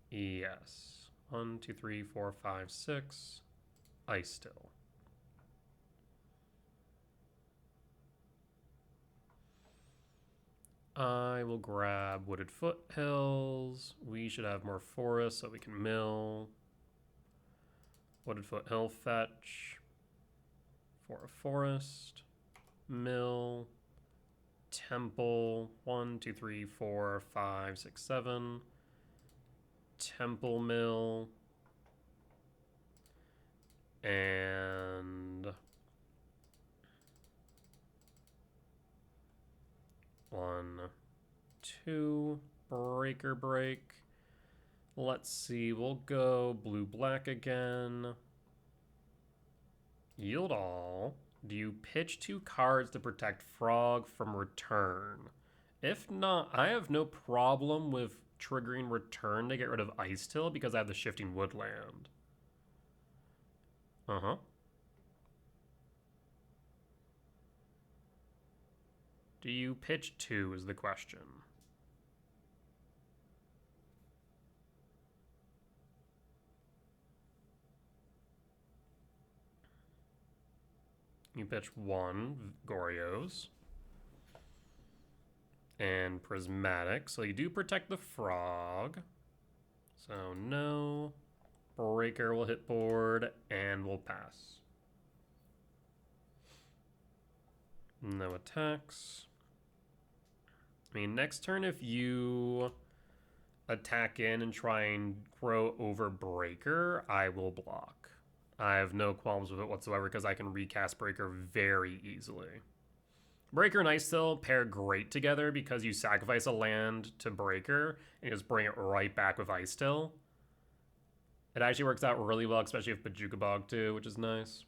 [SPEAKER 1] Yes. 1, 2, 3, 4, 5, 6. Ice Still. I will grab Wooded Foothills. We should have more forest so we can mill. Wooded Foothill fetch. For a forest. Mill. Temple. 1, 2, 3, 4, 5, 6, 7. Temple mill. And 1, 2, breaker break. Let's see, we'll go blue black again. Yield all. Do you pitch 2 cards to protect Frog from return? If not, I have no problem with triggering return to get rid of Ice Till because I have the Shifting Woodland. Uh-huh. Do you pitch 2 is the question. You pitch 1 Goryos. And Prismatic. So you do protect the Frog. So no. Breaker will hit board and we'll pass. No attacks. I mean, next turn if you attack in and try and grow over Breaker, I will block. I have no qualms with it whatsoever because I can recast Breaker very easily. Breaker and Ice Till pair great together because you sacrifice a land to Breaker and you just bring it right back with Ice Till. It actually works out really well, especially with Bojuka Bog too, which is nice.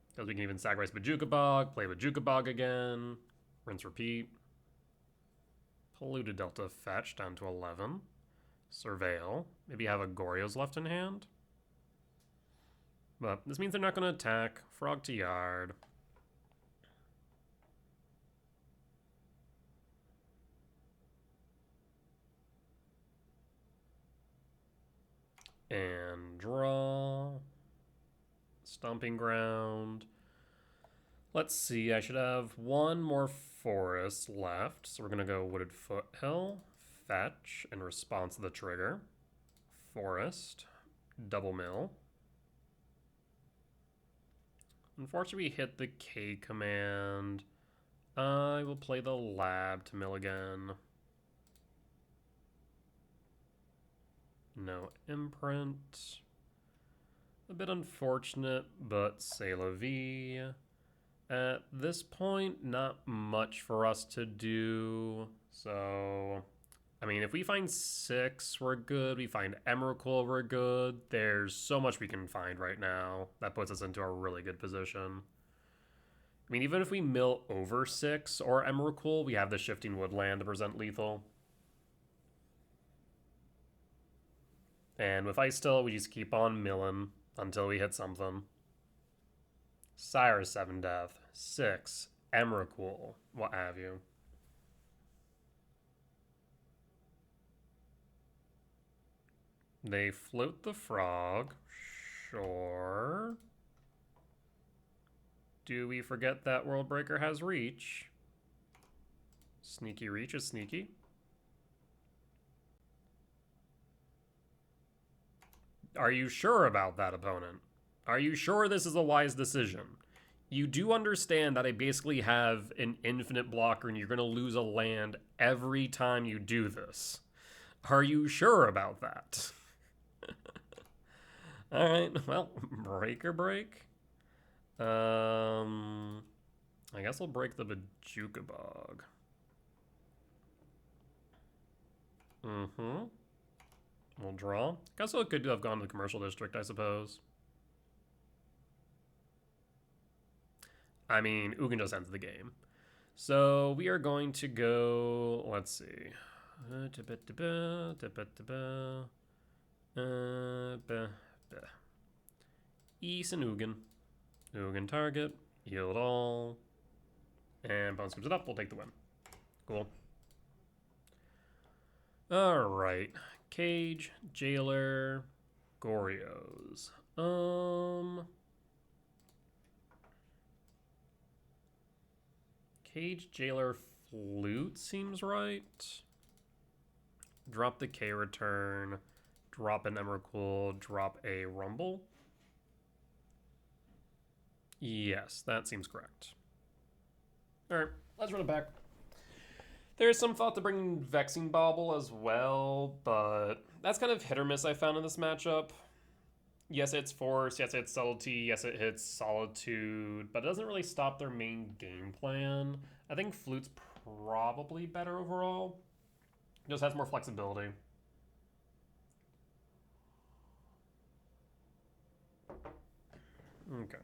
[SPEAKER 1] Because we can even sacrifice Bojuka Bog, play Bojuka Bog again, rinse, repeat. Polluted Delta fetch down to 11. Surveil. Maybe have a Goryo's left in hand. But this means they're not going to attack. Frog to yard. And draw. Stomping Ground. Let's see, I should have 1 more forest left. So we're going to go Wooded Foothill. Fetch in response to the trigger. Forest. Double mill. Unfortunately, we hit the K command. I will play the lab to mill again. No imprint. A bit unfortunate, but c'est la vie. At this point, not much for us to do. So, I mean, if we find 6, we're good. We find Emrakul, we're good. There's so much we can find right now. That puts us into a really good position. I mean, even if we mill over 6 or Emrakul, we have the Shifting Woodland to present lethal. And with Ice Till, we just keep on milling until we hit something. Sire 7 Death, 6, Emrakul, what have you. They float the Frog, sure. Do we forget that Worldbreaker has reach? Sneaky reach is sneaky. Are you sure about that, opponent? Are you sure this is a wise decision? You do understand that I basically have an infinite blocker and you're going to lose a land every time you do this. Are you sure about that? Alright, well, breaker break. I guess I'll break the Bojuka Bog. We'll draw. Guess I could have gone to the commercial district, I suppose. I mean, Ugin just ends the game. So we are going to go, let's see. East and Ugin. Ugin target. Yield all. And Bone scoops it up. We'll take the win. Cool. Alright. Cage, Jailer, Goryos. Cage, Jailer, Flute seems right. Drop the K return. Drop an Emrakul. Drop a Rumble. Yes, that seems correct. Alright, let's run it back. There's some thought to bring Vexing Bauble as well, but that's kind of hit or miss I found in this matchup. Yes, it's Force, yes, it's Subtlety, yes, it hits Solitude, but it doesn't really stop their main game plan. I think Flute's probably better overall. It just has more flexibility. Okay.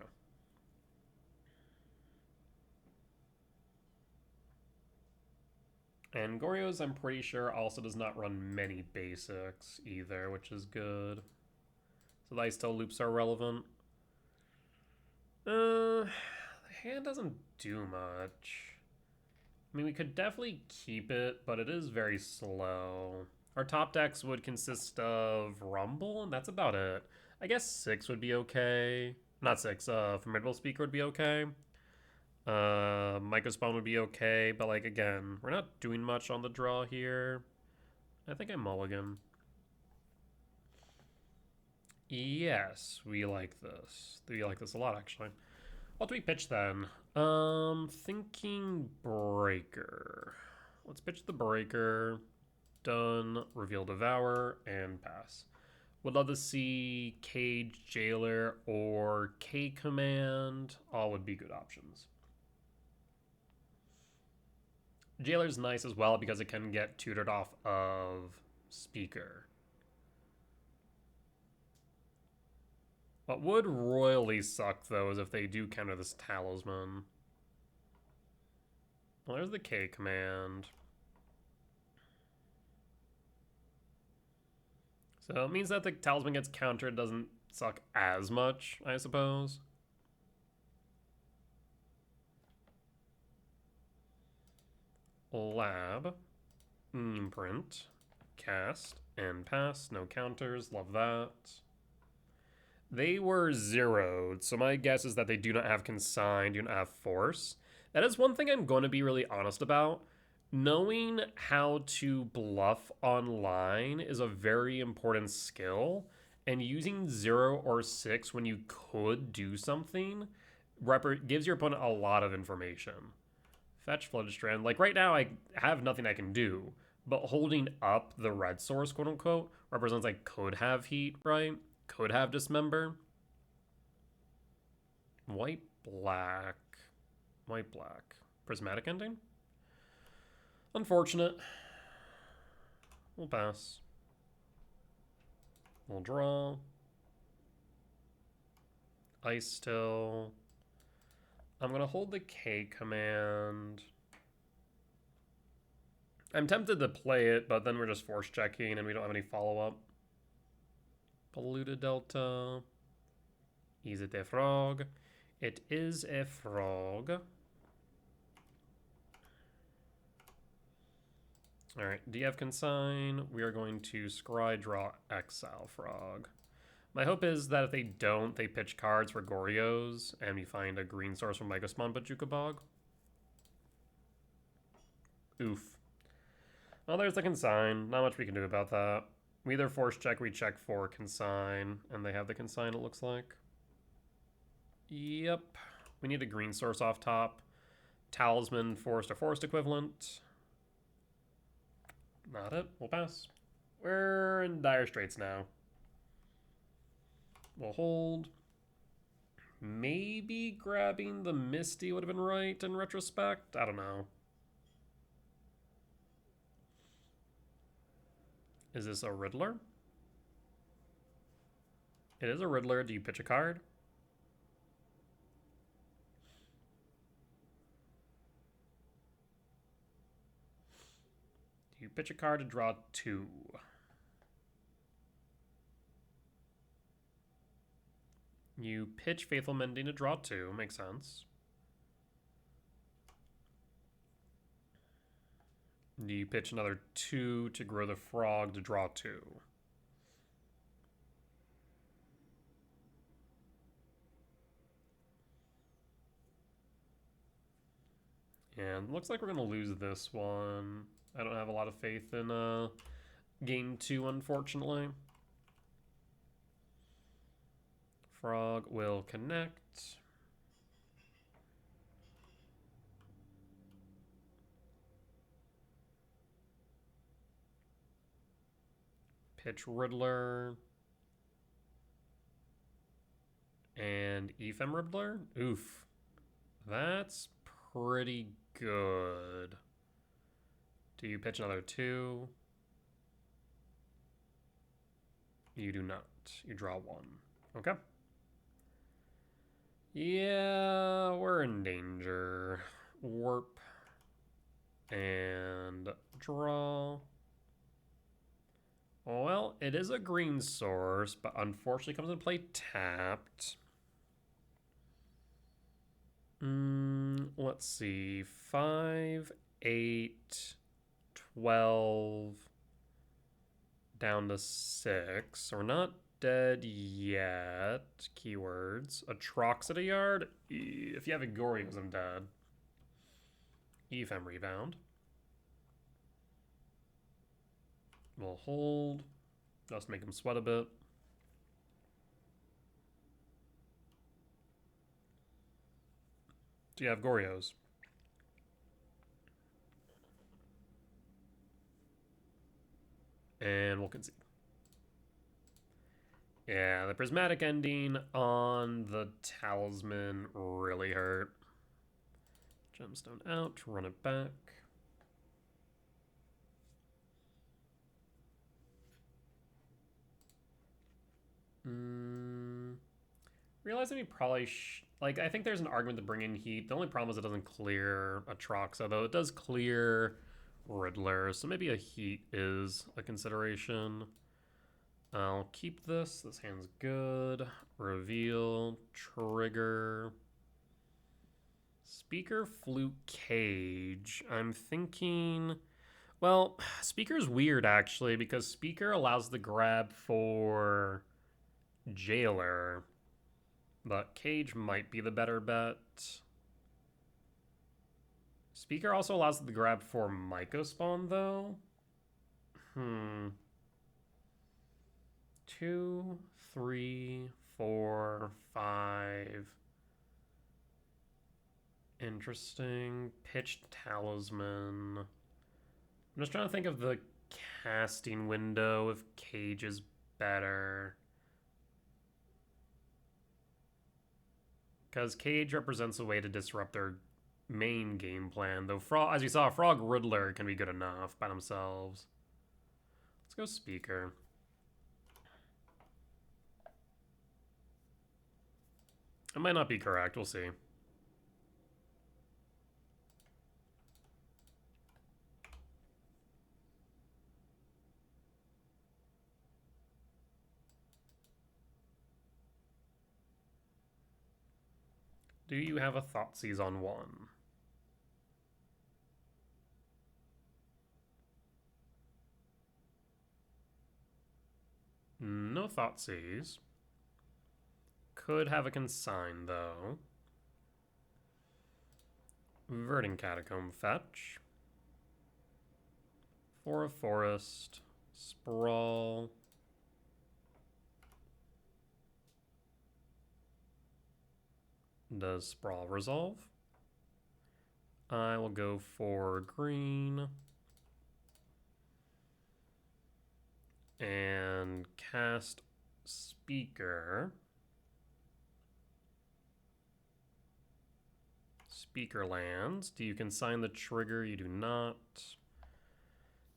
[SPEAKER 1] And Goryo's, I'm pretty sure, also does not run many basics either, which is good. So the ice tail loops are relevant. The hand doesn't do much. I mean, we could definitely keep it, but it is very slow. Our top decks would consist of Rumble, and that's about it. I guess 6 would be okay. Not 6, Formidable Speaker would be okay. Microspawn would be okay, but like, again, we're not doing much on the draw here. I think I mulligan. Yes, we like this. We like this a lot, actually. What do we pitch then? Thinking Breaker. Let's pitch the Breaker. Done. Reveal Devour and pass. Would love to see Cage Jailer or K Command. All would be good options. Jailer's nice as well because it can get tutored off of Speaker. What would royally suck, though, is if they do counter this Talisman. Well, there's the K command. So it means that the Talisman gets countered doesn't suck as much, I suppose. Lab. Imprint. Cast. And pass. No counters. Love that. They were zeroed, so my guess is that they do not have Consign, do not have Force. That is one thing I'm going to be really honest about. Knowing how to bluff online is a very important skill, and using 0 or 6 when you could do something gives your opponent a lot of information. Fetch Flooded Strand. Like right now, I have nothing I can do, but holding up the red source, quote unquote, represents I could have heat, right? Could have Dismember. White, black. White, black. Prismatic ending? Unfortunate. We'll pass. We'll draw. Ice still. I'm going to hold the K command. I'm tempted to play it, but then we're just force checking and we don't have any follow-up. Polluted Delta. Is it a frog? It is a frog. Alright, do you have Consign? We are going to scry draw Exile Frog. My hope is that if they don't, they pitch cards for Goryos, and we find a green source from Microspawn Bajuka Bog. Oof. Well, there's the Consign. Not much we can do about that. We either force check, we check for Consign, and they have the Consign, it looks like. Yep. We need a green source off top. Talisman, forest to forest equivalent. Not it. We'll pass. We're in dire straits now. We'll hold. Maybe grabbing the Misty would have been right in retrospect. I don't know. Is this a Riddler? It is a Riddler. Do you pitch a card? Do you pitch a card to draw 2? You pitch Faithful Mending to draw 2. Makes sense. Do you pitch another 2 to grow the frog to draw 2? And looks like we're going to lose this one. I don't have a lot of faith in game 2, unfortunately. Frog will connect. Pitch Riddler. And Ephem Riddler? Oof. That's pretty good. Do you pitch another 2? You do not. You draw 1. Okay. Yeah, we're in danger. Warp and draw. Well, it is a green source, but unfortunately comes into play tapped. Let's see. 5, 8, 12, down to 6. So we're not dead yet. Keywords. Atroxity Yard. If you have a Goryos, I'm dead. EFM Rebound. We'll hold. Just make him sweat a bit. Do you have Goryos? And we'll concede. Yeah, the prismatic ending on the talisman really hurt. Gemstone out, run it back. Realizing we probably like, I think there's an argument to bring in heat. The only problem is it doesn't clear Atroxa, though it does clear Riddler, so maybe a heat is a consideration. I'll keep this. This hand's good. Reveal, trigger. Speaker, flute, cage. I'm thinking... Well, Speaker's weird, actually, because Speaker allows the grab for Jailer, but Cage might be the better bet. Speaker also allows the grab for Mycospawn, though. 2, 3, 4, 5. Interesting. Pitched Talisman. I'm just trying to think of the casting window if Cage is better. Because Cage represents a way to disrupt their main game plan, though as you saw, Frog Riddler can be good enough by themselves. Let's go Speaker. I might not be correct, we'll see. Do you have a Thoughtseize on 1? No Thoughtseize. Could have a Consign, though. Verdant Catacomb fetch. 4 of Forest. Sprawl. Does Sprawl resolve? I will go for green. And cast Speaker. Speaker lands. Do you consign the trigger? You do not.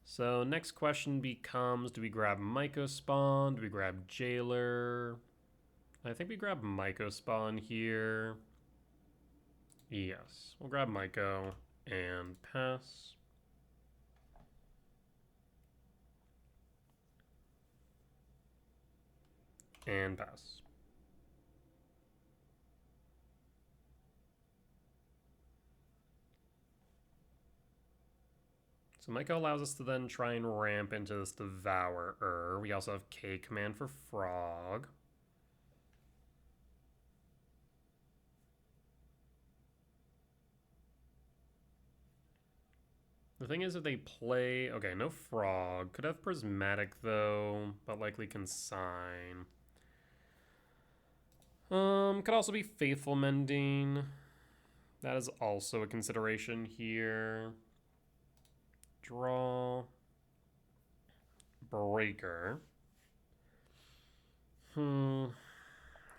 [SPEAKER 1] So next question becomes, do we grab Mycospawn? Do we grab Jailer? I think we grab Mycospawn here. Yes, we'll grab Myco and pass. And pass. So Myco allows us to then try and ramp into this Devourer. We also have K command for Frog. The thing is, if they play... Okay, no Frog. Could have Prismatic, though, but likely Consign. Could also be Faithful Mending. That is also a consideration here. Draw. Breaker. How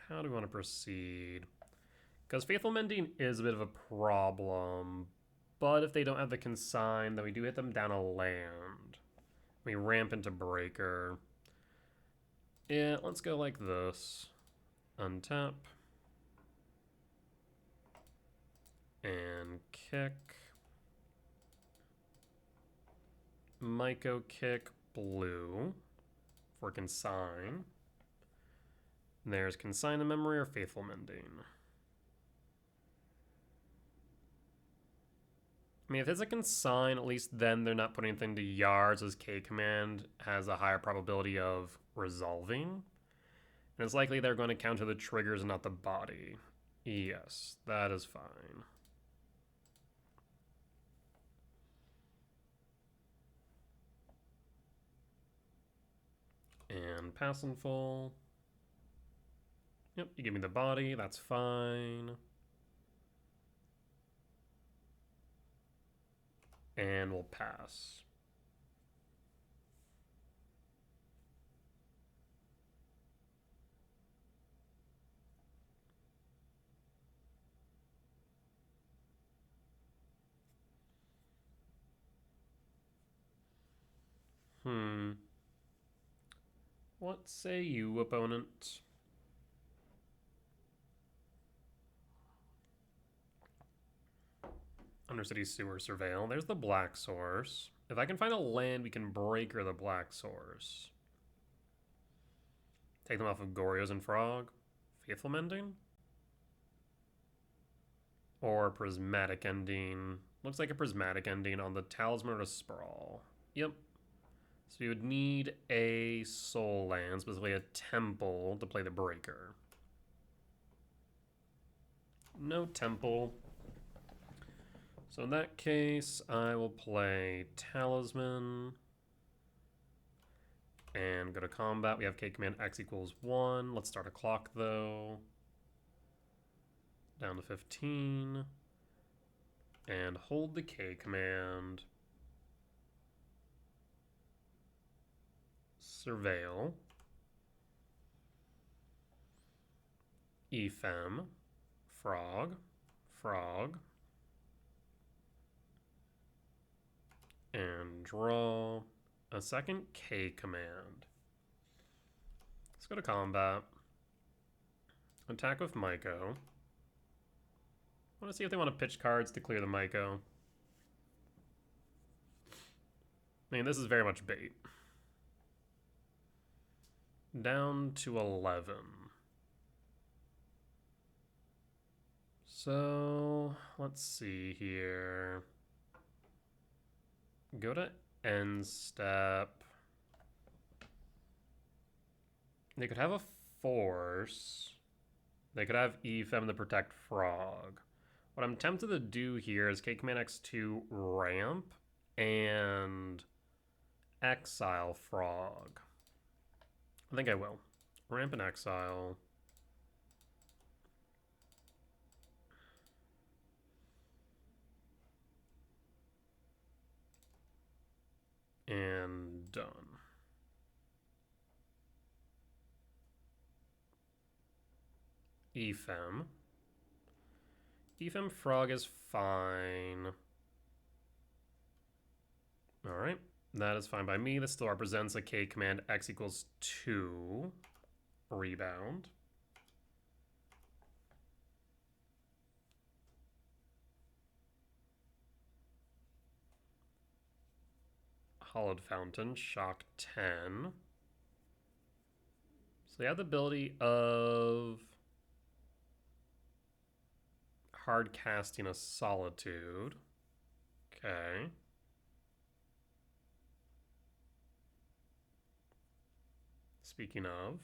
[SPEAKER 1] do we want to proceed? Because Faithful Mending is a bit of a problem. But if they don't have the Consign, then we do hit them down a land. We ramp into Breaker. Yeah, let's go like this. Untap. And kick. Myco kick blue for consign. There's consign the memory or faithful mending. I mean, if it's a consign, at least then they're not putting anything to yards, as K command has a higher probability of resolving. And it's likely they're going to counter the triggers and not the body. Yes, that is fine. And pass in full. Yep, you give me the body, that's fine. And we'll pass. What say you, opponent? Undercity Sewer Surveil. There's the black source. If I can find a land, we can breaker the black source. Take them off of Goryo's and Frog. Faithful Mending? Or Prismatic Ending. Looks like a Prismatic Ending on the Talisman or the Sprawl. Yep. So you would need a soul land, specifically a temple, to play the breaker. No temple. So in that case, I will play Talisman. And go to combat. We have K command X equals 1. Let's start a clock though. Down to 15. And hold the K command. Surveil. Ephem. Frog. Frog. And draw a second K command. Let's go to combat. Attack with Myco. I want to see if they want to pitch cards to clear the Myco. I mean, this is very much bait. Down to 11. So, let's see here. Go to end step. They could have a force. They could have Ephem to protect Frog. What I'm tempted to do here is K command X2 ramp and exile Frog. I think I will. Ramp and exile. And done. Ephem. Ephem Frog is fine. Alright. That is fine by me. This still represents a K command X equals 2. Rebound. Hollowed Fountain, shock 10. So they have the ability of hard casting a Solitude. Okay. Speaking of,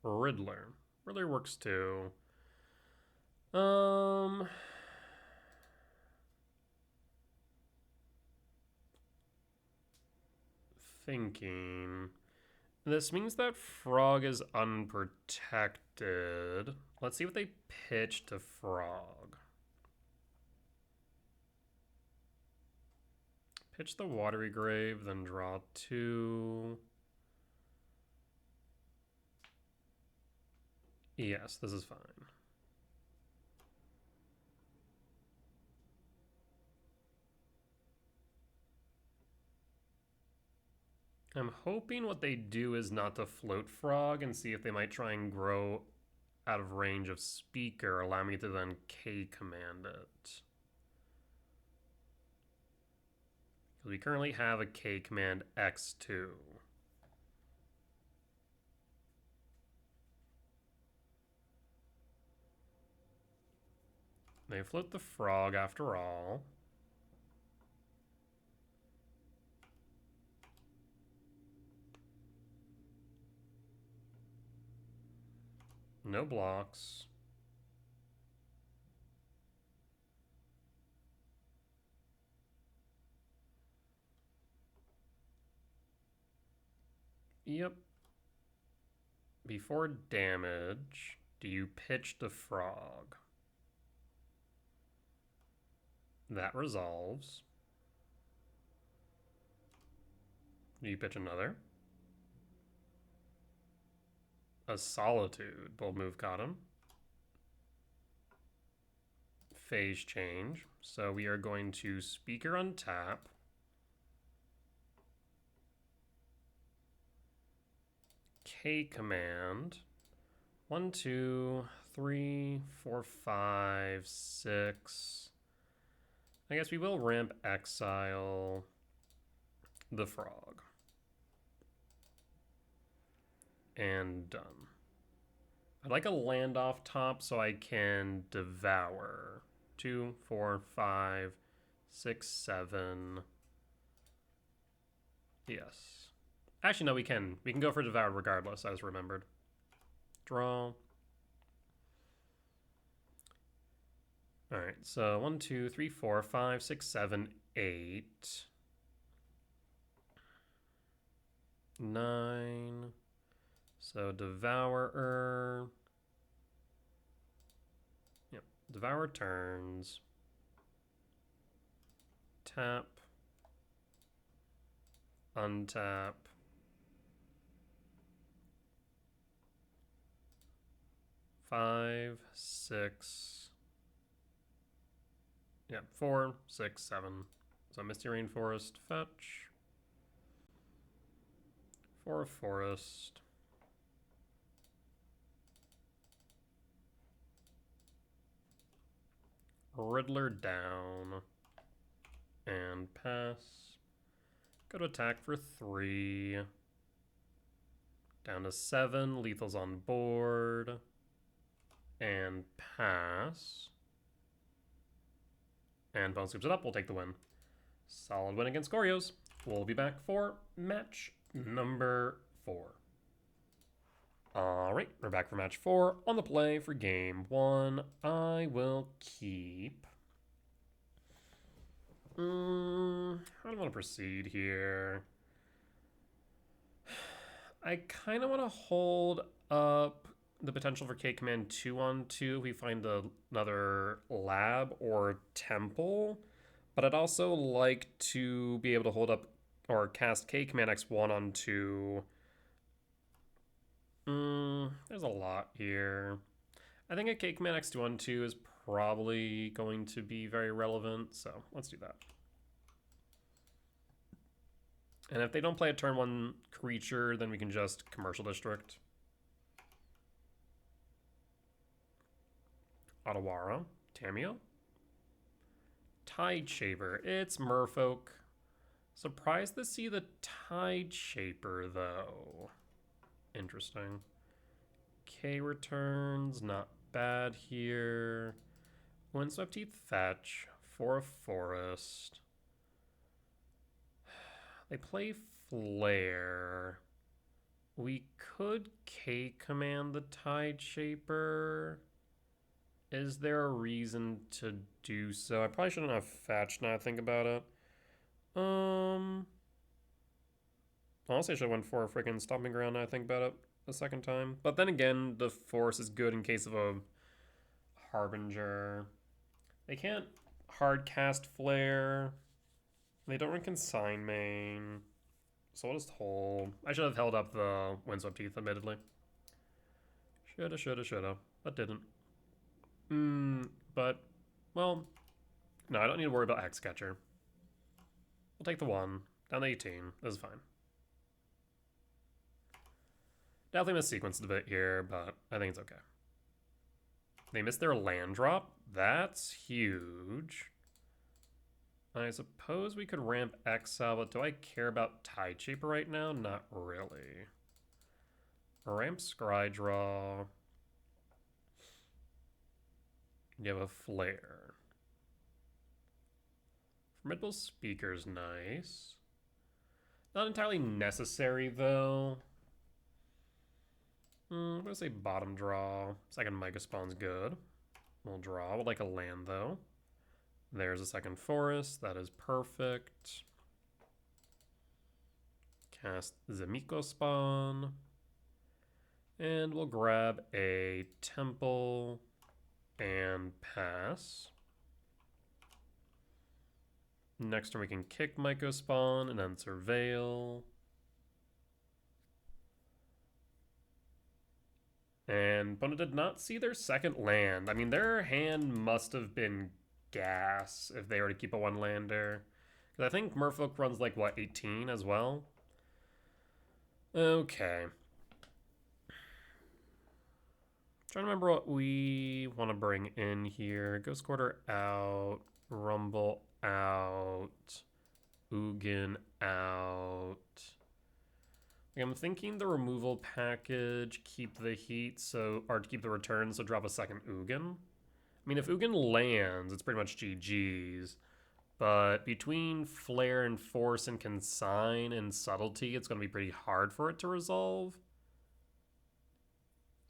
[SPEAKER 1] Riddler. Riddler works too. Thinking. This means that Frog is unprotected. Let's see what they pitch to Frog. Pitch the Watery Grave, then draw 2. Yes, this is fine. I'm hoping what they do is not to float Frog and see if they might try and grow out of range of speaker, allow me to then K command it. We currently have a K command X2. They float the frog after all. No blocks. Yep. Before damage, do you pitch the frog? That resolves. Do you pitch another? A Solitude. Bold move caught him. Phase change. So we are going to speaker untap. K command. 1, 2, 3, 4, 5, 6. I guess we will ramp exile the frog. And done. I'd like a land off top so I can devour. 2, 4, 5, 6, 7. Yes. Actually, no, we can. We can go for devour regardless, I just remembered. Draw. Alright, so 1, 2, 3, 4, 5, 6, 7, 8. 9. So Devourer. Yep. Devour turns. Tap. Untap. Five, 6. Yeah, 4, 6, 7. So Misty Rainforest, fetch. For a forest. Riddler down. And pass. Go to attack for 3. Down to 7. Lethal's on board. And pass. And Bone scoops it up. We'll take the win. Solid win against Goryos. We'll be back for match number 4. All right, we're back for match 4. On the play for game 1, I will keep... how do I want to proceed here? I kind of want to hold up the potential for K command 2-on-2 if we find another lab or temple, but I'd also like to be able to hold up or cast K command X1 on 2. There's a lot here. I think a K command X2 on 2 is probably going to be very relevant, so let's do that. And if they don't play a turn 1 creature, then we can just Commercial District. Otawara, Tamio. Tide Shaper, it's Merfolk. Surprised to see the Tide Shaper, though. Interesting. K returns, not bad here. Windswept Teeth fetch for a forest. They play Flare. We could K command the Tide Shaper. Is there a reason to do so? I probably shouldn't have fetched now I think about it. Honestly, I should have went for a freaking Stomping Ground now I think about it a second time. But then again, the Force is good in case of a Harbinger. They can't hard cast Flare. They don't run Consign Main. So I'll just hold. I should have held up the Windswept Teeth, admittedly. Shoulda. But didn't. But, well, no, I don't need to worry about Hexcatcher. We'll take the 1. Down to 18. This is fine. Definitely missequenced a bit here, but I think it's okay. They missed their land drop. That's huge. I suppose we could ramp Exile, but do I care about Tide Shaper right now? Not really. Ramp Scry Draw. You have a Flare. Formidable Speaker's nice. Not entirely necessary, though. I'm going to say bottom draw. Second Micah Spawn's good. We'll draw. I would like a land, though. There's a second forest. That is perfect. Cast Zemiko Spawn. And we'll grab a temple and pass. Next turn we can kick Myco Spawn and then Surveil. And opponent did not see their second land. I mean, their hand must have been gas if they were to keep a one-lander. Because I think Merfolk runs like, what, 18 as well? Okay. Trying to remember what we want to bring in here. Ghost Quarter out. Rumble out. Ugin out. I'm thinking the removal package, keep the heat, or keep the return, so drop a second Ugin. I mean, if Ugin lands, it's pretty much GG's. But between Flare and Force and Consign and Subtlety, it's going to be pretty hard for it to resolve.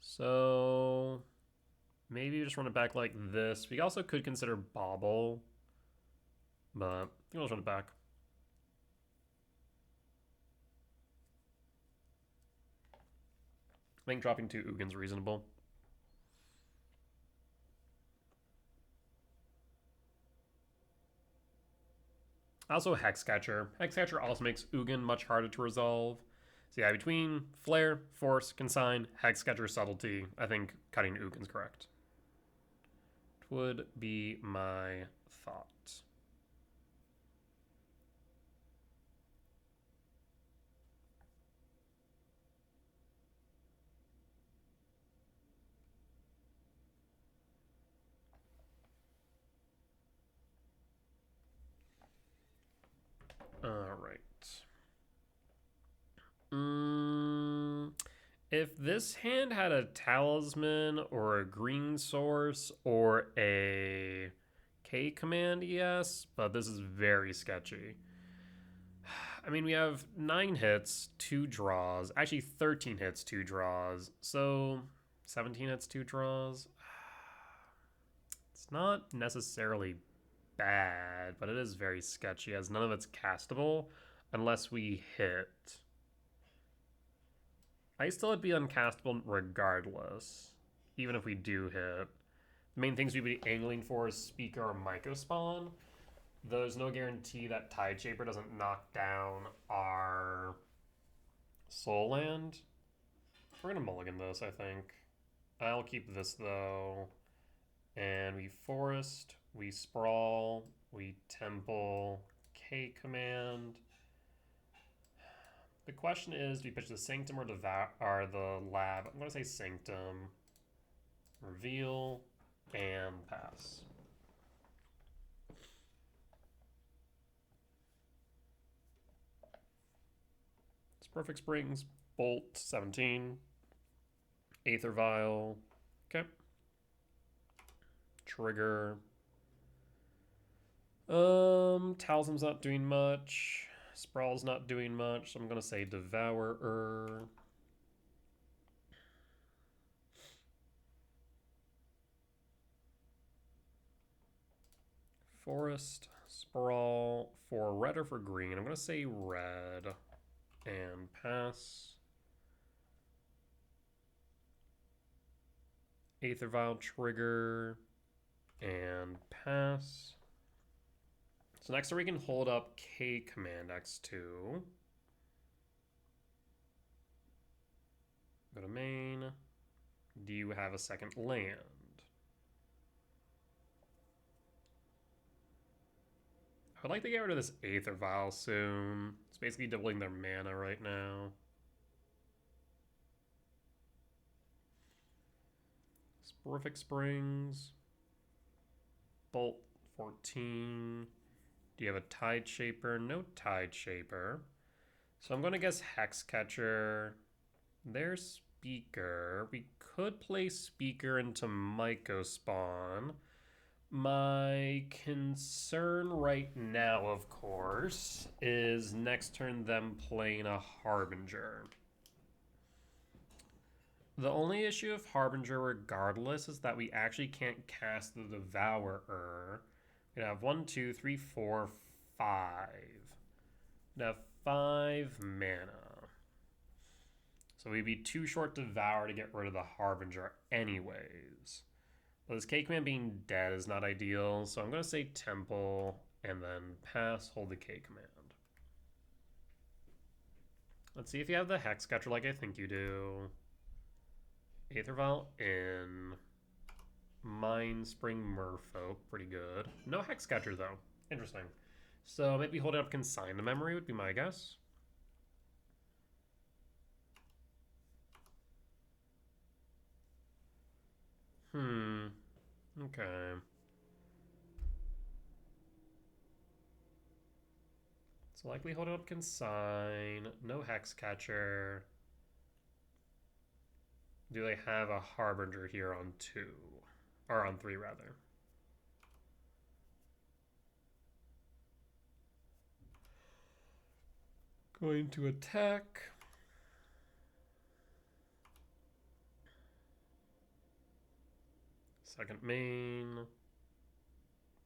[SPEAKER 1] So maybe we just run it back like this. We also could consider Bobble, but I think I'll just run it back. I think dropping 2 Ugin's reasonable. Also Hexcatcher. Hexcatcher also makes Ugin much harder to resolve. So yeah, between Flare, Force, Consign, Hexcatcher, Subtlety, I think cutting Ugin's correct. It would be my thought. Alright. If this hand had a Talisman or a Green Source or a K command, yes, but this is very sketchy. I mean, we have 9 hits, 2 draws. Actually, 13 hits, 2 draws. So, 17 hits, 2 draws. It's not necessarily bad, but it is very sketchy as none of it's castable unless we hit. I still would be uncastable regardless, even if we do hit. The main things we'd be angling for is Speaker or Myco Spawn. There's no guarantee that Tide Shaper doesn't knock down our Soul Land. We're gonna mulligan this, I think. I'll keep this though. And we Forest, we Sprawl, we Temple, K command. The question is, do we pitch the Sanctum or the Lab? I'm gonna say Sanctum. Reveal and pass. It's Perfect Springs, Bolt 17, Aether Vial. Okay. Trigger. Talisman's not doing much. Sprawl's not doing much, so I'm gonna say Devourer. Forest, Sprawl, for red or for green? I'm gonna say red and pass. Aether Vial trigger and pass. So next we can hold up K command X2. Go to main. Do you have a second land? I would like to get rid of this Aether Vial soon. It's basically doubling their mana right now. Sporific Springs. Bolt 14. Do you have a Tide Shaper? No Tide Shaper. So I'm going to guess Hexcatcher. There's Speaker. We could play Speaker into Myco Spawn. My concern right now, of course, is next turn them playing a Harbinger. The only issue of Harbinger, regardless, is that we actually can't cast the Devourer. We have 1, 2, 3, 4, 5. We have 5 mana. So we'd be too short Devour to get rid of the Harbinger anyways. Well, this Cake Man being dead is not ideal, so I'm going to say Temple and then pass, hold the Cake Command. Let's see if you have the Hexcatcher like I think you do. Aether Vial in. Mind Spring Merfolk, pretty good. No Hexcatcher though. Interesting. So maybe holding up Consign to Memory would be my guess. Okay. So likely holding up Consign. No Hexcatcher. Do they have a Harbinger here on 2? Or on 3, rather. Going to attack. Second main.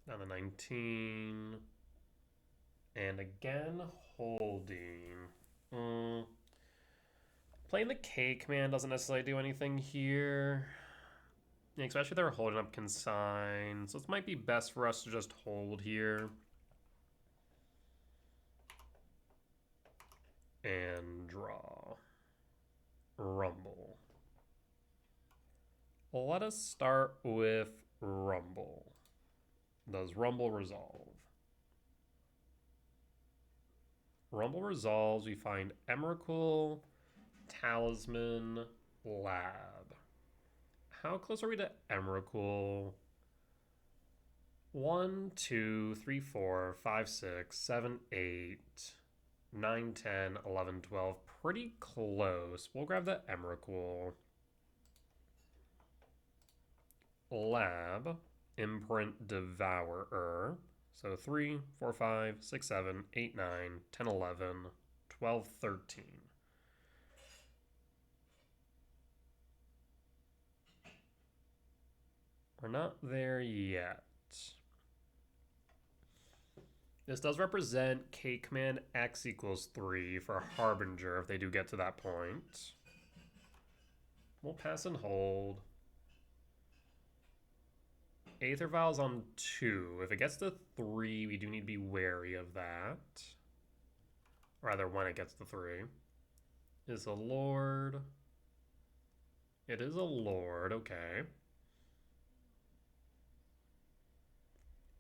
[SPEAKER 1] Down to 19. And again, holding. Playing the Cake Man doesn't necessarily do anything here. Yeah, especially if they're holding up Consign. So it might be best for us to just hold here. And draw. Rumble. Let us start with Rumble. Does Rumble resolve? Rumble resolves, we find Emrakul, Talisman, Lab. How close are we to Emrakul? 1, 2, 3, 4, 5, 6, 7, 8, 9, 10, 11, 12. Pretty close. We'll grab the Emrakul. Lab, Imprint Devourer. So 3, 4, 5, 6, 7, 8, 9, 10, 11, 12, 13. We're not there yet. This does represent Cake Man X equals 3 for Harbinger if they do get to that point. We'll pass and hold. Aether Vial's on 2. If it gets to 3, we do need to be wary of that. Rather, when it gets to 3. Is a Lord. It is a Lord, okay.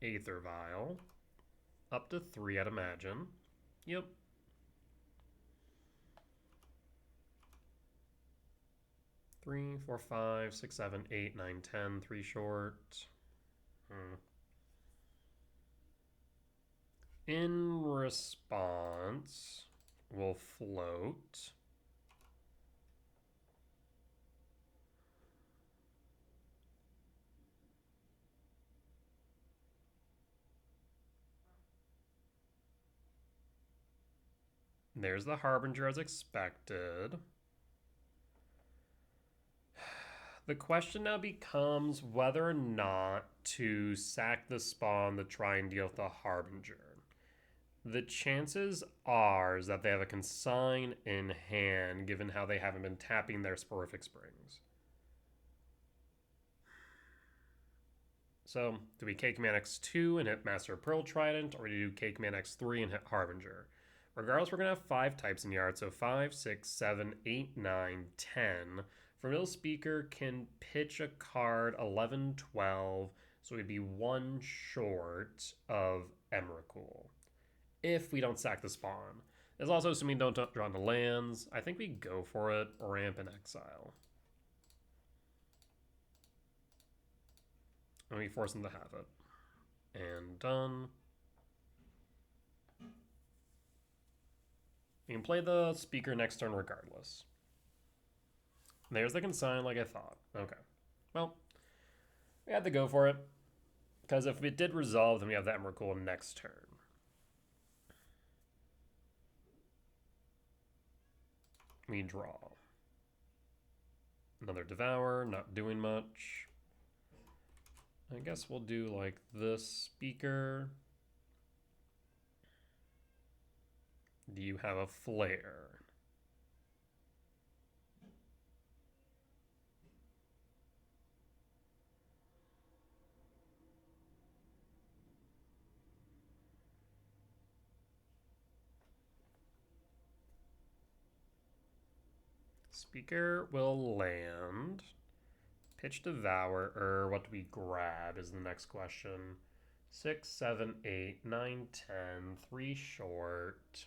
[SPEAKER 1] Aether Vial. Up to 3, I'd imagine. Yep. Three, 4, 5, 6, 7, 8, 9, 10. 3 short. In response, we'll float. There's the Harbinger as expected. The question now becomes whether or not to sack the spawn to try and deal with the Harbinger. The chances are that they have a Consign in hand, given how they haven't been tapping their Sporific Springs. So, do we Cake Man X2 and hit Master of Pearl Trident, or do we do Cake Man X3 and hit Harbinger? Regardless, we're going to have 5 types in yard, so 5, 6, 7, 8, 9, 10. Formidable Speaker can pitch a card 11, 12, so we'd be 1 short of Emrakul if we don't sack the spawn. There's also assuming don't draw on the lands. I think we go for it, ramp and exile. And we force them to have it. And done. You can play the speaker next turn regardless. There's the consign like I thought. Okay. Well, we had to go for it. Because if it did resolve, then we have the Emrakul next turn. We draw. Another Devour, not doing much. I guess we'll do like this speaker. Do you have a flare? Speaker will land. Pitch Devour, or what do we grab is the next question. 6, 7, 8, 9, 10, 3 short.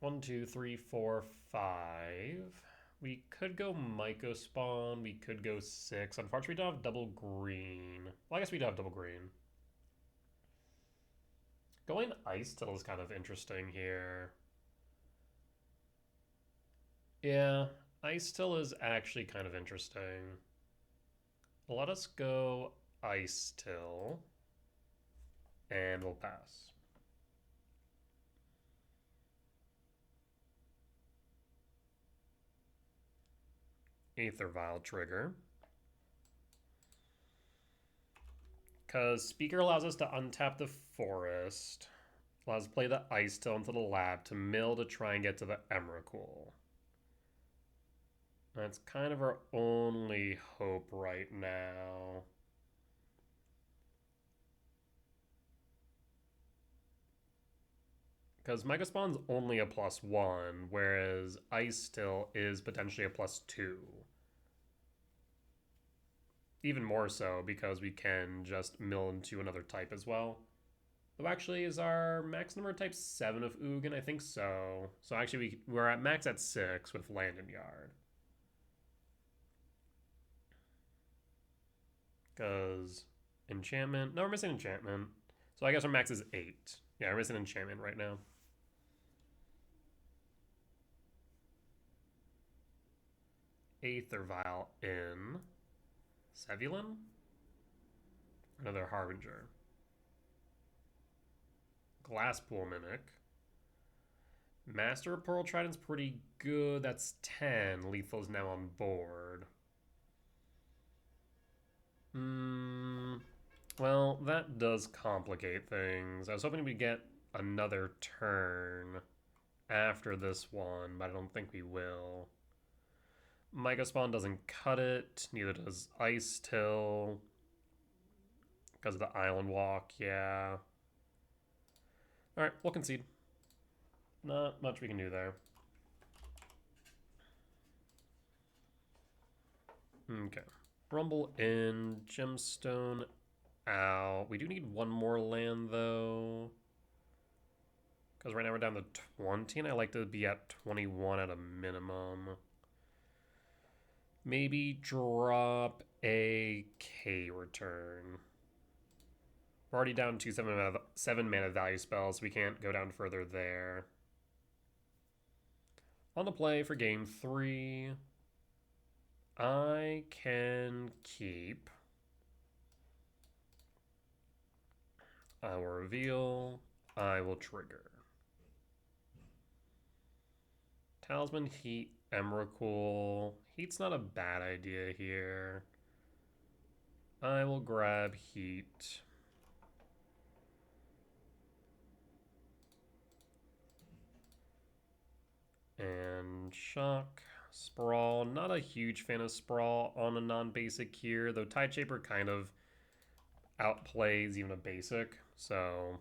[SPEAKER 1] 1, 2, 3, 4, 5. We could go Myco Spawn. We could go 6. Unfortunately, we don't have double green. Well, I guess we do have double green. Going Ice Till is kind of interesting here. Yeah, Ice Till is actually kind of interesting. Let us go Ice Till. And we'll pass. Aether Vial trigger. Because Speaker allows us to untap the Forest. Allows us to play the Ice Till into the lab to mill to try and get to the Emrakul. That's kind of our only hope right now. Because Mega Spawn's only a +1, whereas Ice Till is potentially a +2. Even more so because we can just mill into another type as well. Though actually, is our max number type 7 of Ugin? I think so. So actually, we're at max at 6 with Land and Yard. Because enchantment. No, we're missing enchantment. So I guess our max is 8. Yeah, we're missing enchantment right now. Aether Vial in. Sevulin? Another Harbinger. Glasspool Mimic. Master of Pearl Trident's pretty good. That's 10. Lethal's now on board. Well, that does complicate things. I was hoping we'd get another turn after this one, but I don't think we will. Mega Spawn doesn't cut it. Neither does Ice Till. Because of the Island Walk, yeah. Alright, we'll concede. Not much we can do there. Okay. Rumble in, Gemstone out. We do need one more land, though. Because right now we're down to 20, and I like to be at 21 at a minimum. Maybe drop a K return. We're already down to 7 mana value spells, so we can't go down further there. On the play for game 3, I can keep. I will reveal. I will trigger. Talisman, Heat, Emrakul. Heat's not a bad idea here. I will grab Heat. And Shock. Sprawl. Not a huge fan of Sprawl on a non-basic here, though Tideshaper kind of outplays even a basic, so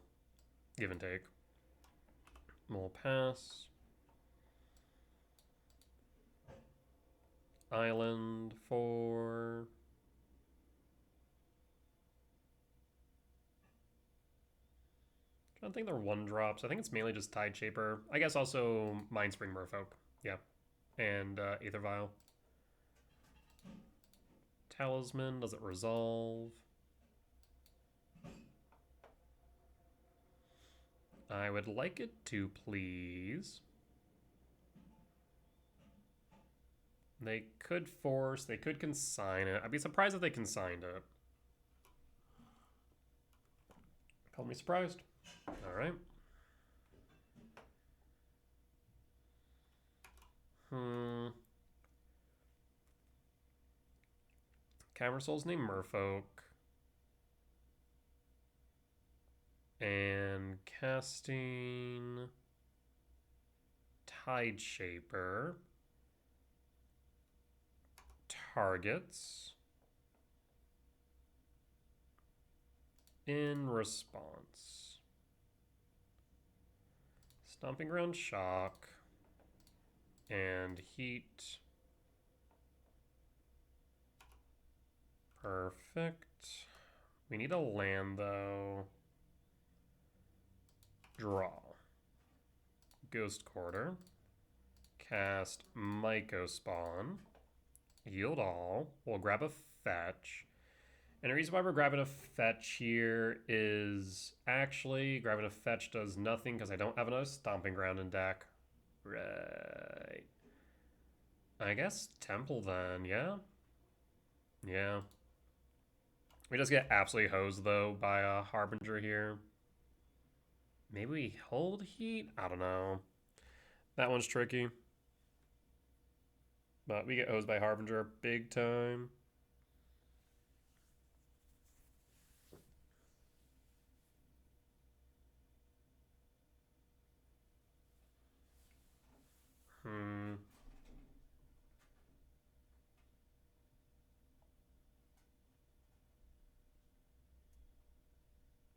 [SPEAKER 1] give and take. We'll pass. Island for... I don't think they're 1-drops. I think it's mainly just Tideshaper. I guess also Mindspring Merfolk. Yeah. And Aether Vial. Talisman, does it resolve? I would like it to, please. They could force, they could consign it. I'd be surprised if they consigned it. Call me surprised. All right. Camera Soul's named Merfolk. And casting Tide Shaper targets in response. Stomping Ground Shock and Heat. Perfect. We need a land though. Draw. Ghost Quarter. Cast Myco Spawn. Yield all. We'll grab a fetch. And the reason why we're grabbing a fetch here is actually grabbing a fetch does nothing because I don't have another Stomping Ground in deck. Right. I guess Temple then, yeah? Yeah. We just get absolutely hosed though by a Harbinger here. Maybe we hold Heat? I don't know. That one's tricky. But we get hosed by Harbinger big time.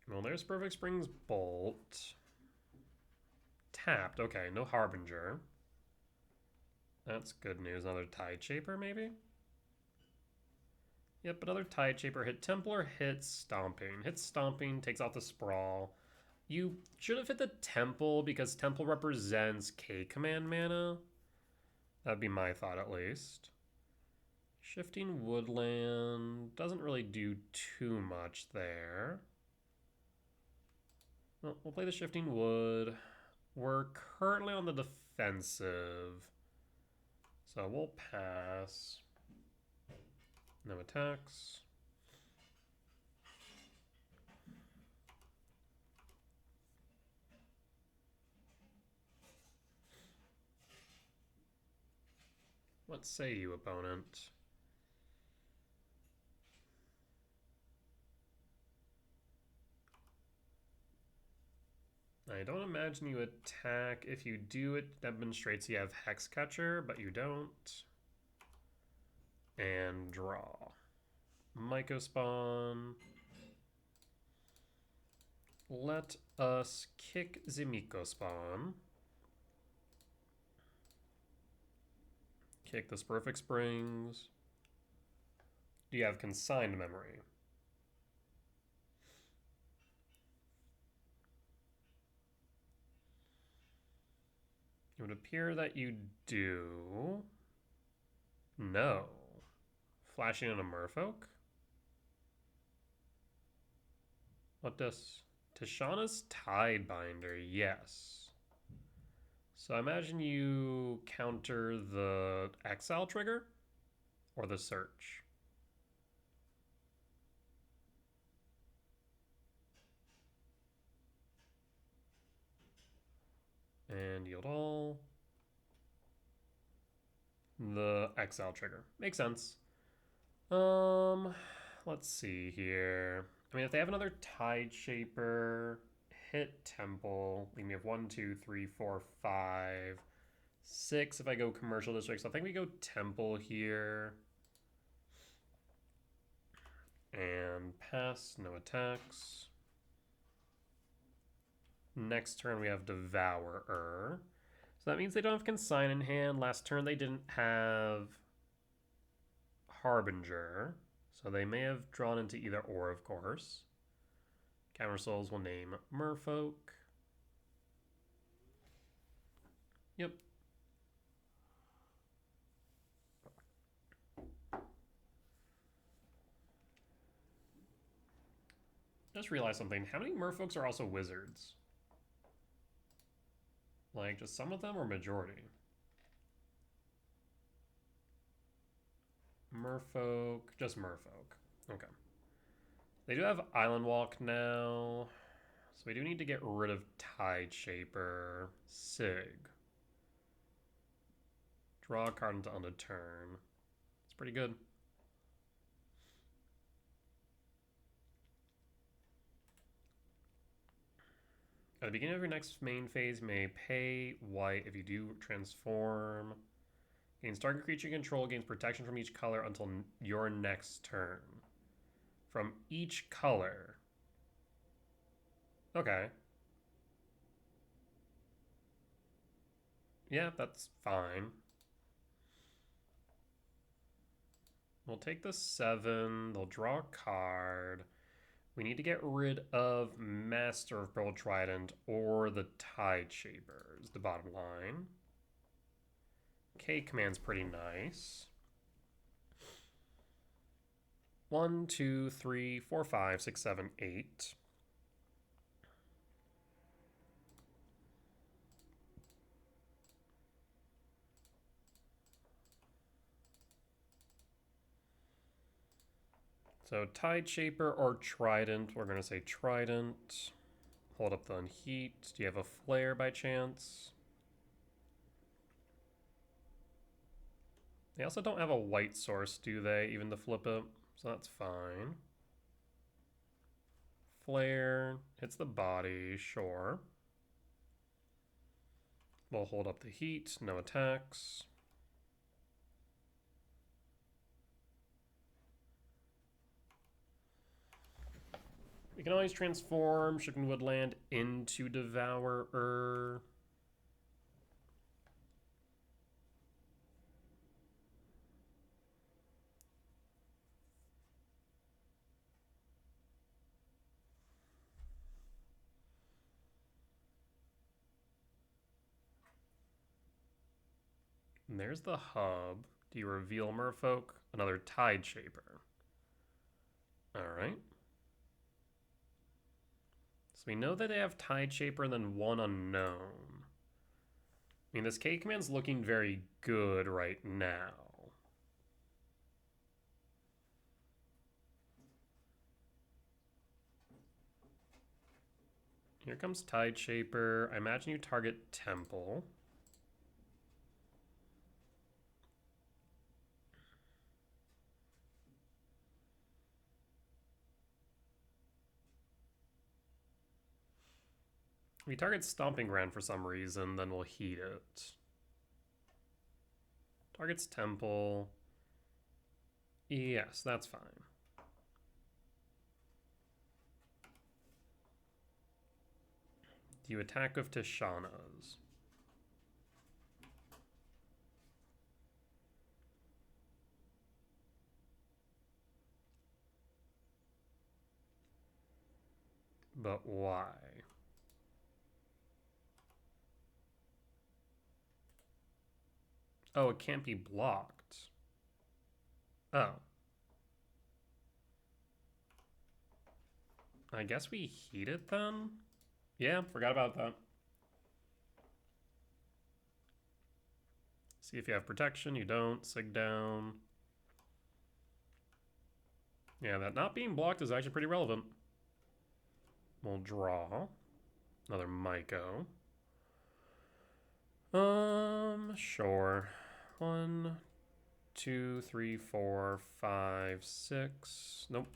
[SPEAKER 1] Well, there's Perfect Springs Bolt. Tapped. Okay, no Harbinger. That's good news. Another Tide Shaper, maybe? Yep, another Tide Shaper. Hit Templar, hits Stomping. Hits Stomping, takes out the Sprawl. You should have hit the Temple because Temple represents K-Command mana. That'd be my thought, at least. Shifting Woodland doesn't really do too much there. Well, we'll play the Shifting Wood. We're currently on the defensive, so we'll pass. No attacks. What say you, opponent? I don't imagine you attack. If you do, it demonstrates you have Hexcatcher, but you don't. And draw. Myco Spawn. Let us kick the Myco Spawn. Kick this Perfect Springs. Do you have Consigned Memory? It would appear that you do. No. Flashing in a Merfolk? What does... Tishana's Tidebinder, yes. So I imagine you counter the Exile trigger or the Search. And yield all. The Exile trigger. Makes sense. Let's see here. I mean, if they have another Tide Shaper, hit Temple. We have 1, 2, 3, 4, 5, 6 if I go Commercial District. So I think we go Temple here. And pass, no attacks. Next turn we have Devourer. So that means they don't have Consign in hand. Last turn they didn't have Harbinger. So they may have drawn into either or, of course. Camera Souls will name Merfolk. Yep. Just realized something. How many merfolks are also wizards? Like, just some of them or majority? Merfolk, just merfolk. Okay. They do have Island Walk now. So we do need to get rid of Tide Shaper. Sig. Draw a card into end of turn. It's pretty good. At the beginning of your next main phase, you may pay white if you do transform. Gains target creature you control, gains protection from each color until your next turn. From each color. Okay. Yeah, that's fine. We'll take the 7. They'll draw a card. We need to get rid of Master of Pearl Trident or the Tide Shapers, the bottom line. K command's pretty nice. 1, 2, 3, 4, 5, 6, 7, 8. So Tide Shaper or Trident. We're going to say Trident. Hold up the Unheat. Do you have a Flare by chance? They also don't have a white source, do they? Even to flip it. So that's fine. Flare. Hits the body. Sure. We'll hold up the heat. No attacks. We can always transform Shifting Woodland into Devourer. And there's the hub. Do you reveal Merfolk? Another Tide Shaper. Alright. So we know that they have Tide Shaper and then one unknown. I mean, this K command's looking very good right now. Here comes Tide Shaper. I imagine you target Temple. If we target Stomping Ground for some reason, then we'll heat it. Targets Temple. Yes, that's fine. Do you attack with Tishana's? But why? Oh, it can't be blocked. Oh. I guess we heat it then? Yeah, forgot about that. See if you have protection. You don't. Sig down. Yeah, that not being blocked is actually pretty relevant. We'll draw. Another Myco. Sure. 1, 2, 3, 4, 5, 6. Nope.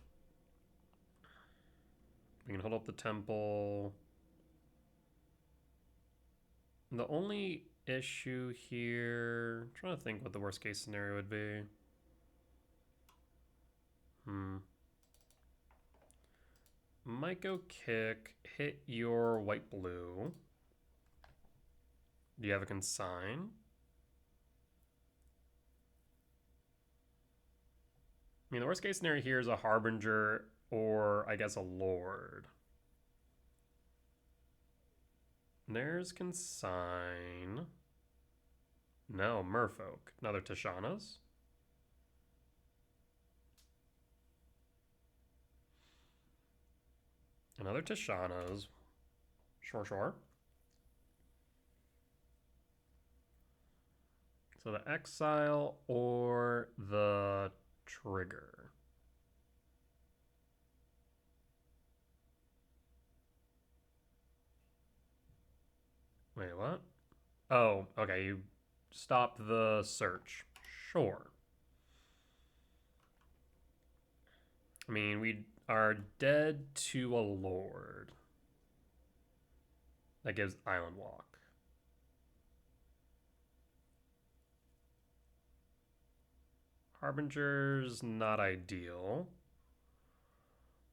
[SPEAKER 1] We can hold up the Temple. The only issue here, I'm trying to think what the worst case scenario would be. Myco kick, hit your white blue. Do you have a consign? I mean, the worst case scenario here is a Harbinger or, I guess, a Lord. There's consign. No, Merfolk. Another Tishana's. Another Tishana's. Sure, sure. So the exile or the trigger. Wait, what? Oh, okay, you stop the search. Sure. I mean, we are dead to a lord. That gives Island Walk. Harbinger's not ideal.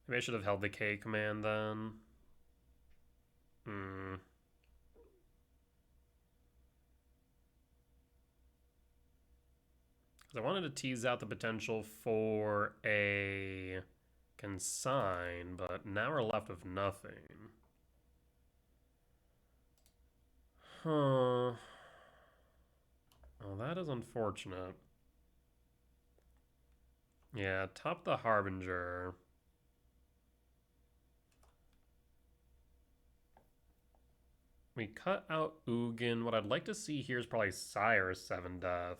[SPEAKER 1] Maybe I should have held the K command then. Because I wanted to tease out the potential for a consign, but now we're left with nothing. Huh. Oh, that is unfortunate. Yeah, top the Harbinger. We cut out Ugin. What I'd like to see here is probably Sire's 7 Death.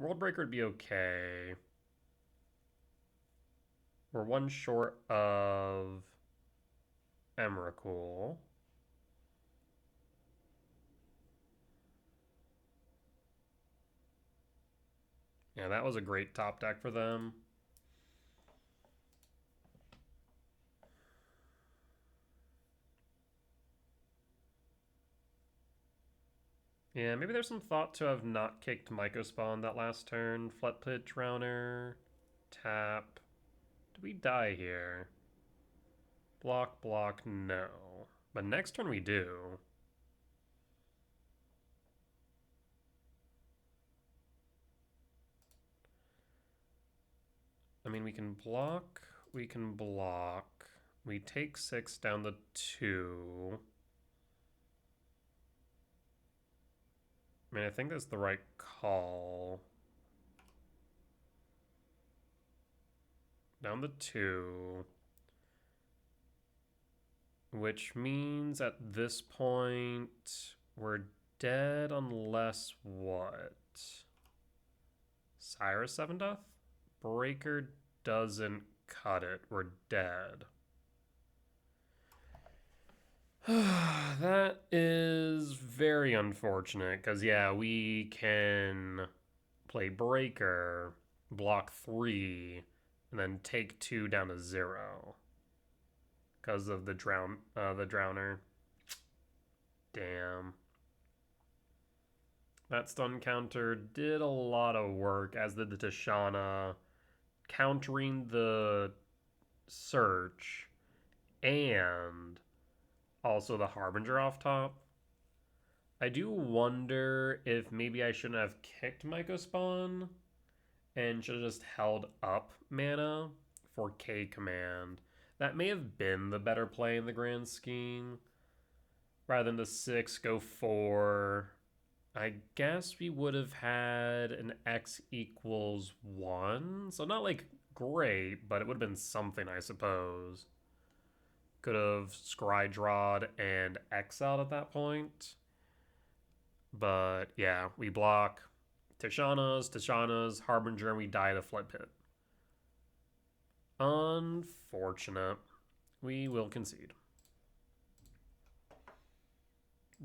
[SPEAKER 1] Worldbreaker would be okay. We're one short of Emrakul. Yeah, that was a great top deck for them. Yeah, maybe there's some thought to have not kicked Mycospawn that last turn. Floodpit Drowner. Tap. Do we die here? Block, block, no. But next turn we do. I mean, we can block, we can block. We take 6 down to 2. I mean, I think that's the right call. Down to 2. Which means at this point, we're dead unless what? Cyrus 7 Death? Breaker doesn't cut it. We're dead. That is very unfortunate because, yeah, we can play Breaker, block 3, and then take 2 down to 0 because of the Drowner. Damn. That stun counter did a lot of work, as did the Tishana, countering the search and also the Harbinger off top. I do wonder if maybe I shouldn't have kicked Mycospawn and should have just held up mana for K command. That may have been the better play in the grand scheme. Rather than the 6, go 4. I guess we would have had an X equals 1. So not like great, but it would have been something, I suppose. Could have Scrydrawed and exiled at that point. But yeah, we block Tishana's, Harbinger, and we die to Flood Pit. Unfortunate. We will concede.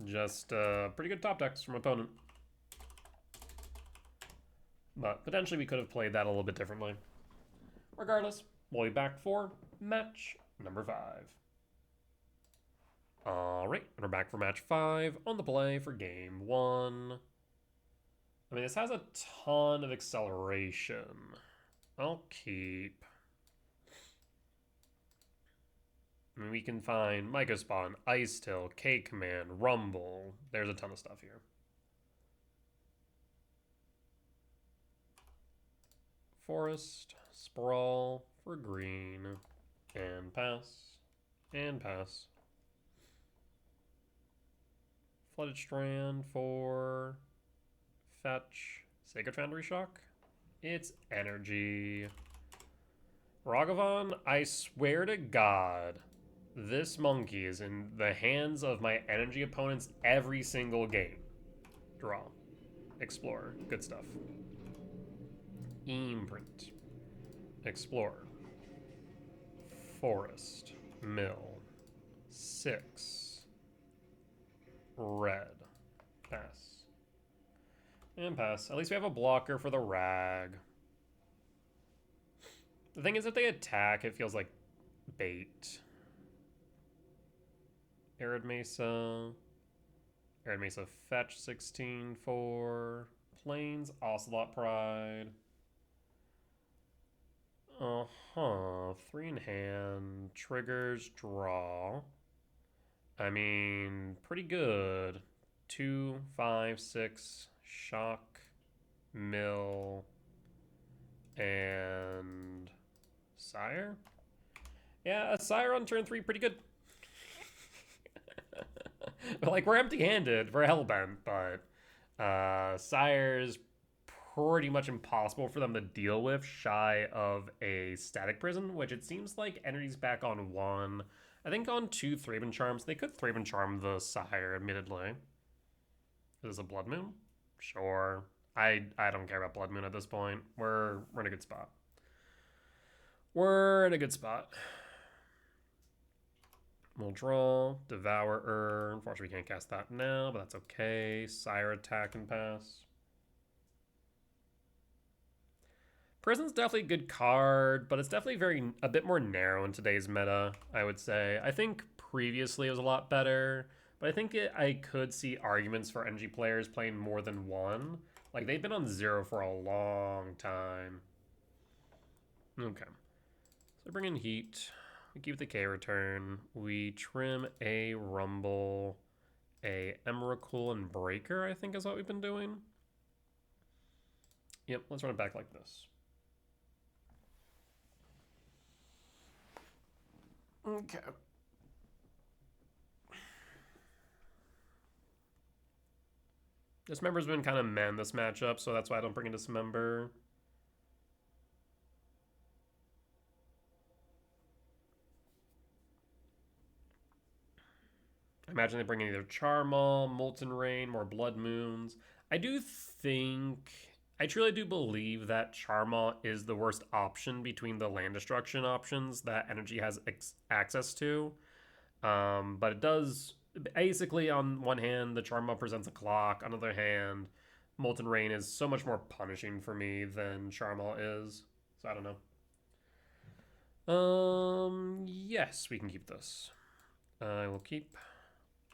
[SPEAKER 1] Just pretty good top decks from opponent. But potentially we could have played that a little bit differently. Regardless, we'll be back for match number 5. Alright, we're back for match 5 on the play for game 1. I mean, this has a ton of acceleration. I'll keep. I mean, we can find Mycospawn, Ice Till, K Command, Rumble. There's a ton of stuff here. Forest, Sprawl for green, and pass, and pass. Flooded Strand for fetch. Sacred Foundry Shock. It's energy. Ragavan, I swear to God, This monkey is in the hands of my energy opponents every single game. Draw. Explore. Good stuff. Imprint. Explore. Forest. Mill. 6. Red. Pass. And pass. At least we have a blocker for the rag. The thing is, if they attack, it feels like bait. Arid Mesa. Arid Mesa fetch 16 for Plains, Ocelot Pride. 3 in hand. Triggers, draw. I mean, pretty good. 2, 5, 6, shock, mill, and sire? Yeah, a sire on turn 3, pretty good. Like, we're empty-handed, we're hellbent, but sire's pretty much impossible for them to deal with shy of a static prison, which it seems like energy's back on 1. I think on 2 Thraben Charms. They could Thraben Charm the sire, admittedly. Is this a Blood Moon? Sure. I don't care about Blood Moon at this point. We're in a good spot. We're in a good spot. We'll draw. Devourer. Unfortunately, we can't cast that now, but that's okay. Sire attack and pass. Prison's definitely a good card, but it's definitely a bit more narrow in today's meta, I would say. I think previously it was a lot better, but I think I could see arguments for energy players playing more than one. Like, they've been on 0 for a long time. Okay. So bring in heat. We keep the K return. We trim a Rumble, a Emrakul, and Breaker, I think is what we've been doing. Yep, let's run it back like this. Okay. Dismember's been kind of meh in this matchup, so that's why I don't bring in Dismember. I imagine they bring in either Charmal, Molten Rain, more Blood Moons. I truly do believe that Charmal is the worst option between the land destruction options that Energy has access to. But it does, basically, on one hand, the Charmal presents a clock. On the other hand, Molten Rain is so much more punishing for me than Charmal is. So I don't know. Yes, we can keep this. I will keep.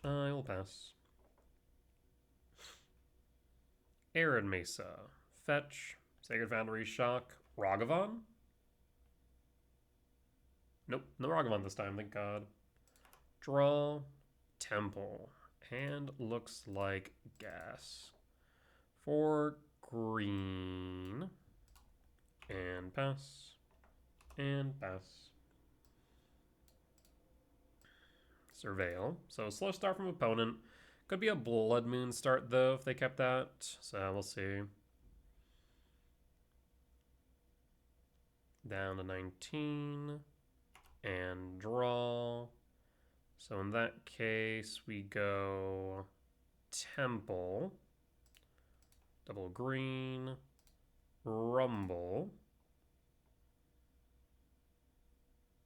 [SPEAKER 1] I will pass. Arid Mesa. Fetch. Sacred Foundry, Shock. Ragavan? Nope, no Ragavan this time, thank God. Draw. Temple. And looks like gas. For green. And pass. And pass. Surveil. So slow start from opponent. Could be a Blood Moon start, though, if they kept that. So we'll see. Down to 19. And draw. So in that case, we go Temple. Double green. Rumble.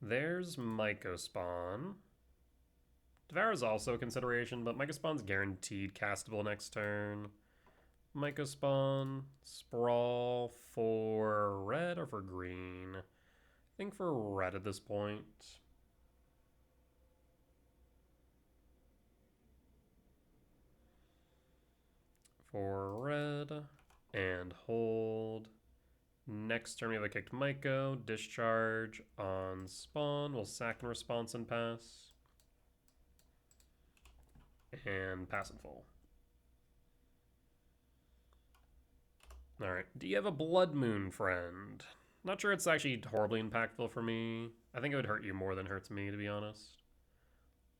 [SPEAKER 1] There's Mycospawn. Devour is also a consideration, but Mycospawn's guaranteed castable next turn. Mycospawn, Sprawl for red or for green? I think for red at this point. For red and hold. Next turn we have a kicked Myco, discharge on spawn. We'll sack in response and pass. And pass in full. Alright, do you have a Blood Moon friend? Not sure it's actually horribly impactful for me. I think it would hurt you more than it hurts me, to be honest.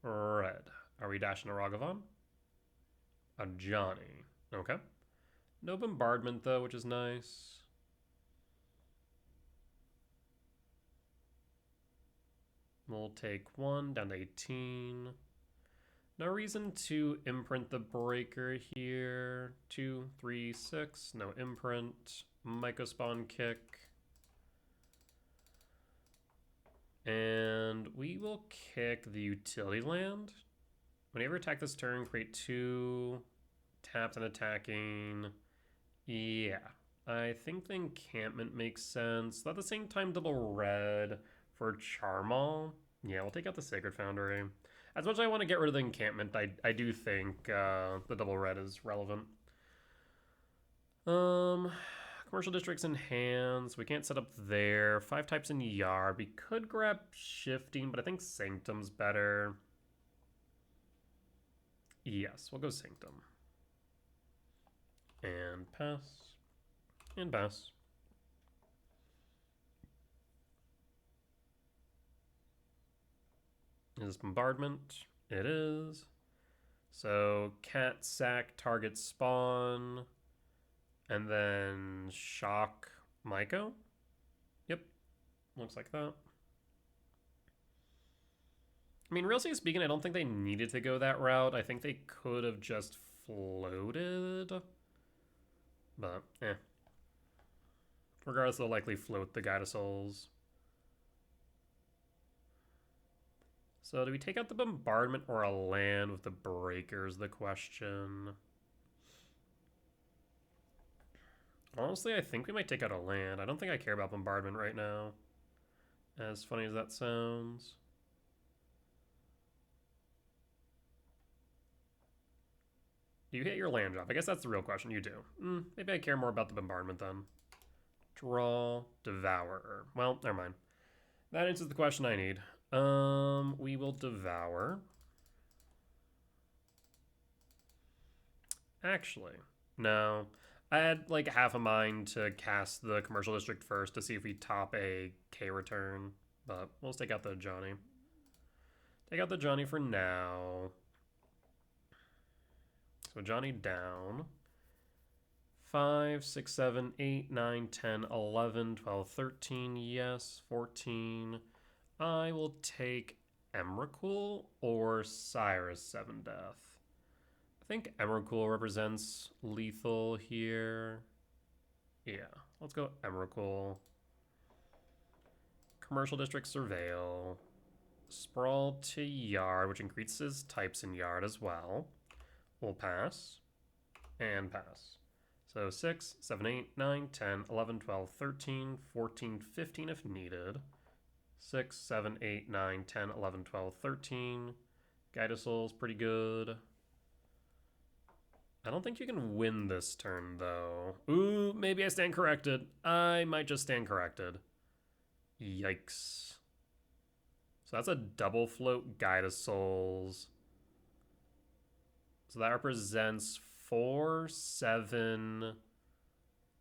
[SPEAKER 1] Red. Are we dashing a Ragavan? A Johnny. Okay. No bombardment, though, which is nice. We'll take 1 down to 18. No reason to imprint the breaker here. 2, 3, 6. No imprint. Mycospawn kick. And we will kick the utility land. When you ever attack this turn, create 2 tapped and attacking. Yeah, I think the encampment makes sense. At the same time, double red for Charmal. Yeah, we'll take out the Sacred Foundry. As much as I want to get rid of the encampment, I do think the double red is relevant. Commercial districts in hands. We can't set up there. 5 types in yard. We could grab shifting, but I think Sanctum's better. Yes, we'll go Sanctum. And pass. And pass. Is this bombardment? It is. So cat sack target spawn. And then shock Myco. Yep. Looks like that. I mean, realistically speaking, I don't think they needed to go that route. I think they could have just floated. But, eh. Regardless, they'll likely float the Guide of Souls. So do we take out the bombardment or a land with the breaker is the question. Honestly, I think we might take out a land. I don't think I care about bombardment right now. As funny as that sounds. You hit your land drop. I guess that's the real question. You do. Maybe I care more about the bombardment then. Draw, Devourer. Well, never mind. That answers the question I need. We will Devour. Actually, no. I had like half a mind to cast the commercial district first to see if we top a K return, but we'll take out the Johnny. Take out the Johnny for now. So Johnny down. 5, 6, 7, 8, 9, 10, 11, 12, 13, yes, 14. I will take Emrakul or Cyrus 7 Death. I think Emrakul represents lethal here. Yeah, let's go Emrakul. Commercial District Surveil. Sprawl to Yard, which increases types in Yard as well. We'll pass. And pass. So 6, 7, 8, 9, 10, 11, 12, 13, 14, 15 if needed. 6, 7, 8, 9, 10, 11, 12, 13. Guide of Souls, pretty good. I don't think you can win this turn, though. Ooh, maybe I stand corrected. I might just stand corrected. Yikes. So that's a double float Guide of Souls. So that represents 4, 7,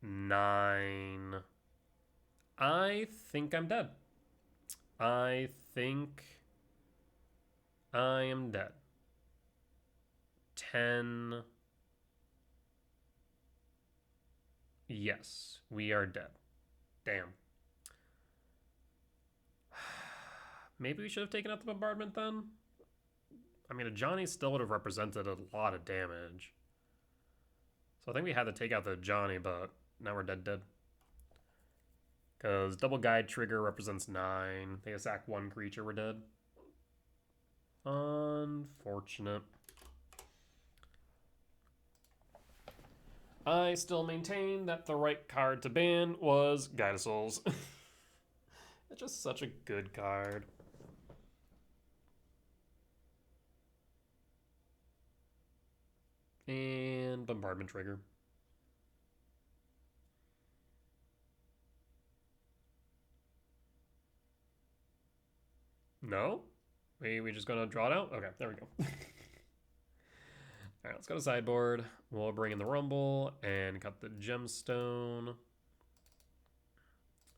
[SPEAKER 1] 9. I think I'm dead. I think I am dead. 10. Yes, we are dead. Damn. Maybe we should have taken out the bombardment then? I mean, a Johnny still would have represented a lot of damage. So I think we had to take out the Johnny, but now we're dead. Because double guide trigger represents 9. They attack 1 creature, we're dead. Unfortunate. I still maintain that the right card to ban was Guide of Souls. It's just such a good card. And bombardment trigger. No? We just gonna draw it out? Okay, there we go. Alright, let's go to sideboard. We'll bring in the Rumble and cut the Gemstone.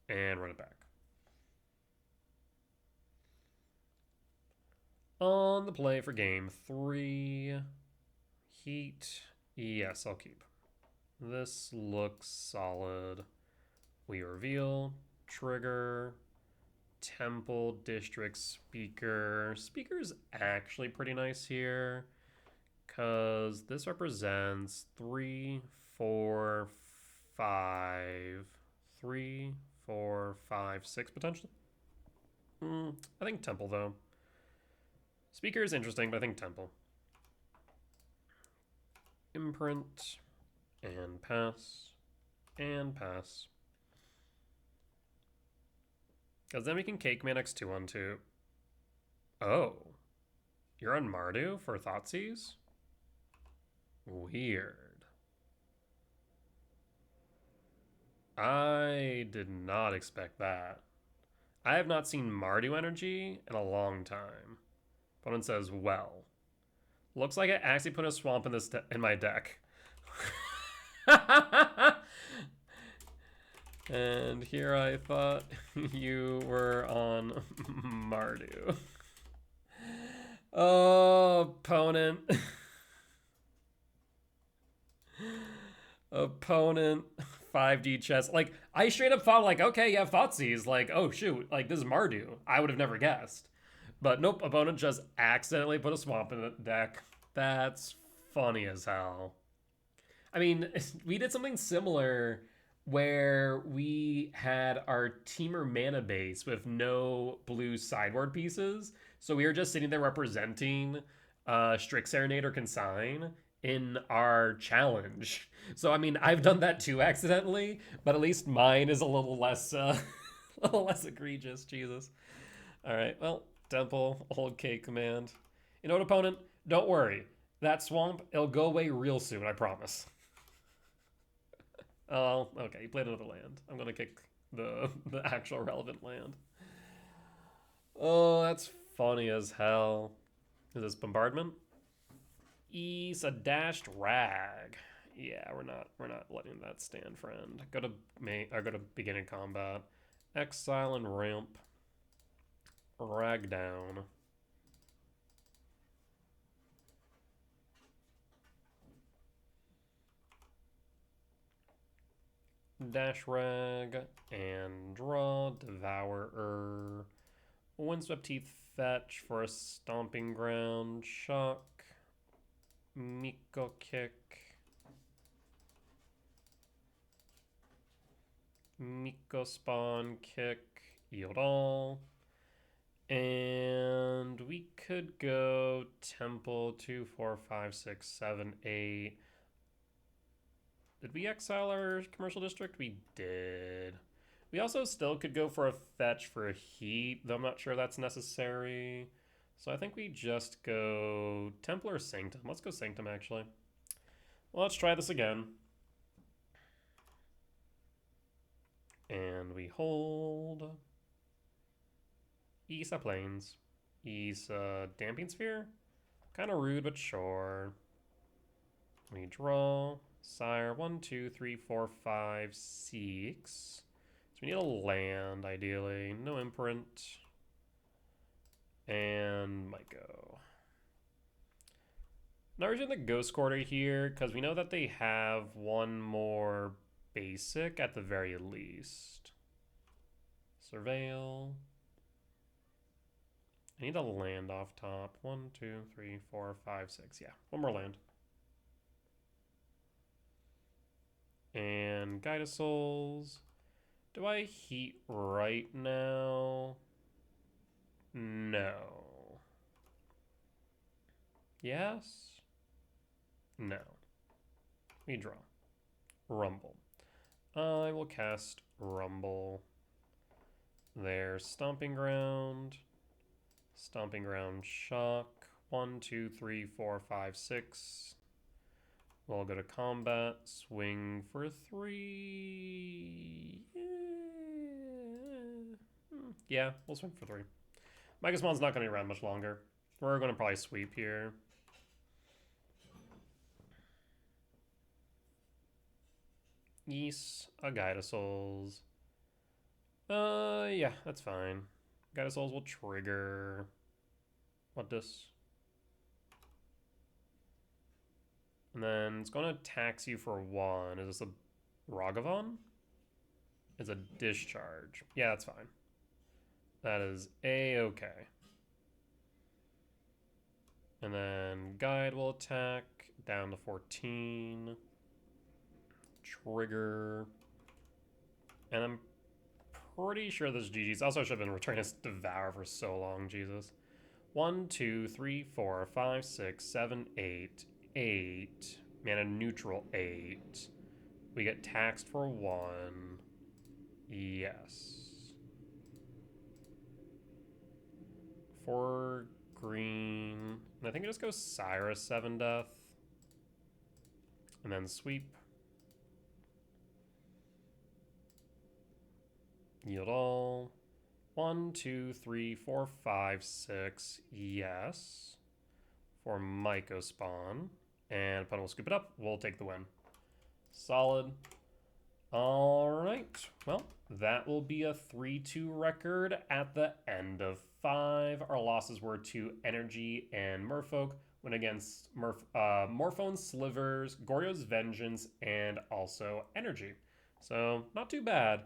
[SPEAKER 1] And run it back. On the play for game 3. Heat. Yes, I'll keep. This looks solid. We reveal. Trigger. Temple District Speaker. Speaker's actually pretty nice here because this represents 3, 4, 5. 3, 4, 5, 6 potentially. I think Temple though. Speaker is interesting, but I think Temple. Imprint and pass and pass. Because then we can Cake Man X2 on 2. Oh. You're on Mardu for Thoughtseize? Weird. I did not expect that. I have not seen Mardu energy in a long time. Opponent says, well. Looks like I actually put a swamp in in my deck. And here I thought you were on Mardu. Oh, opponent. Opponent 5D chess. Like, I straight up thought, like, okay, you have Thoughtseize. Like, oh, shoot. Like, this is Mardu. I would have never guessed. But nope, opponent just accidentally put a swamp in the deck. That's funny as hell. I mean, we did something similar where we had our Teamer mana base with no blue sideboard pieces. So we were just sitting there representing Strix Serenade or Consign in our challenge. So, I mean, I've done that too accidentally, but at least mine is a little less, a little less egregious. Jesus. All right, well, Temple, old cake command. You know what, opponent? Don't worry. That swamp, it'll go away real soon, I promise. Oh, okay, you played another land. I'm gonna kick the actual relevant land. Oh, that's funny as hell. Is this bombardment? Ease a dashed rag. Yeah, we're not letting that stand, friend. Go to beginning combat. Exile and ramp. Rag down. Dash rag and draw Devourer. Windswept Teeth fetch for a stomping ground. Shock. Miko kick. Miko spawn kick. Yield all. And we could go Temple 2, 4, 5, 6, 7, 8. Did we exile our commercial district? We did. We also still could go for a fetch for a heat, though I'm not sure that's necessary. So I think we just go Temple or Sanctum. Let's go Sanctum, actually. Well, let's try this again. And we hold. Isa Plains. Isa Damping Sphere. Kind of rude, but sure. We draw. Sire, 1, 2, 3, 4, 5, 6. So we need a land, ideally. No imprint. And might go. Now we're doing the Ghost Quarter here, because we know that they have one more basic at the very least. Surveil. I need a land off top. 1, 2, 3, 4, 5, 6. Yeah, one more land. And Guide of Souls. Do I heat right now? No. Yes? No. We draw. Rumble. I will cast Rumble. There's Stomping Ground. Stomping Ground Shock. 1, 2, 3, 4, 5, 6. We'll go to combat, swing for 3. Yeah, we'll swing for 3. Megaspawn's not going to be around much longer. We're going to probably sweep here. Yes, a Guide of Souls. Yeah, that's fine. Guide of Souls will trigger. What this? And then it's going to tax you for 1. Is this a Ragavan? It's a discharge. Yeah, that's fine. That is A-okay. And then Guide will attack down to 14. Trigger. And I'm pretty sure this GG's. Also, I should have been returning this Devour for so long, Jesus. 1, 2, 3, 4, 5, 6, 7, 8. 8. Mana neutral 8. We get taxed for 1. Yes. 4 green. And I think it just goes Cyrus 7 death. And then sweep. Yield all. 1, 2, 3, 4, 5, 6. Yes. For Myco spawn. And opponent will scoop it up. We'll take the win. Solid. Alright. Well, that will be a 3-2 record at the end of 5. Our losses were to Energy and Merfolk. Went against Morphone Slivers, Goryo's Vengeance, and also Energy. So, not too bad.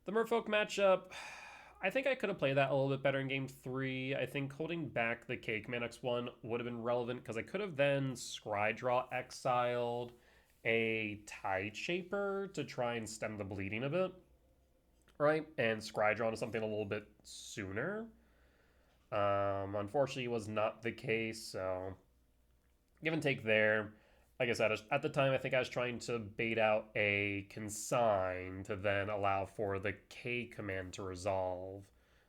[SPEAKER 1] The Merfolk matchup, I think I could have played that a little bit better in Game 3. I think holding back the Cake Man X1 would have been relevant because I could have then Scrydraw exiled a Tide Shaper to try and stem the bleeding a bit, right? And Scrydraw into something a little bit sooner. Unfortunately, it was not the case, so give and take there. Like I said, at the time, I think I was trying to bait out a Consign to then allow for the K command to resolve.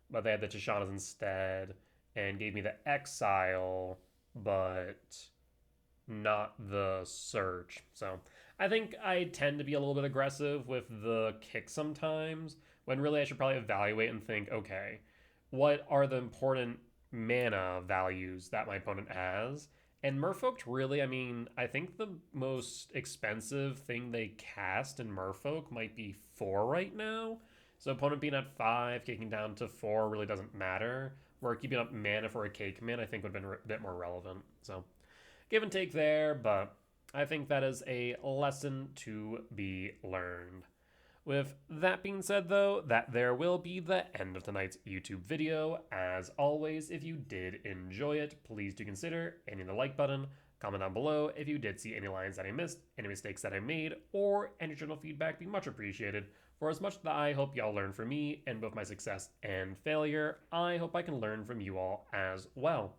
[SPEAKER 1] But they had the Tishanas instead and gave me the Exile, but not the Search. So I think I tend to be a little bit aggressive with the kick sometimes, when really I should probably evaluate and think, okay, what are the important mana values that my opponent has? And Merfolk really, I mean, I think the most expensive thing they cast in Merfolk might be 4 right now. So opponent being at 5, kicking down to 4 really doesn't matter. Where keeping up mana for a K command I think would have been a bit more relevant. So give and take there, but I think that is a lesson to be learned. With that being said, though, that there will be the end of tonight's YouTube video. As always, if you did enjoy it, please do consider hitting the like button, comment down below if you did see any lines that I missed, any mistakes that I made, or any general feedback be much appreciated. For as much that I hope y'all learn from me and both my success and failure, I hope I can learn from you all as well.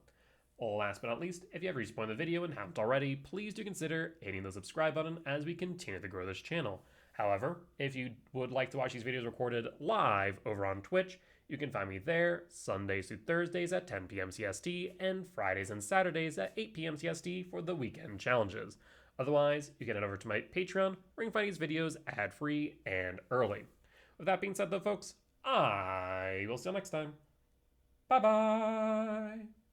[SPEAKER 1] Last but not least, if you have reached the point of the video and haven't already, please do consider hitting the subscribe button as we continue to grow this channel. However, if you would like to watch these videos recorded live over on Twitch, you can find me there Sundays through Thursdays at 10 p.m. CST and Fridays and Saturdays at 8 p.m. CST for the weekend challenges. Otherwise, you can head over to my Patreon where you can find these videos ad-free and early. With that being said though, folks, I will see you next time. Bye-bye!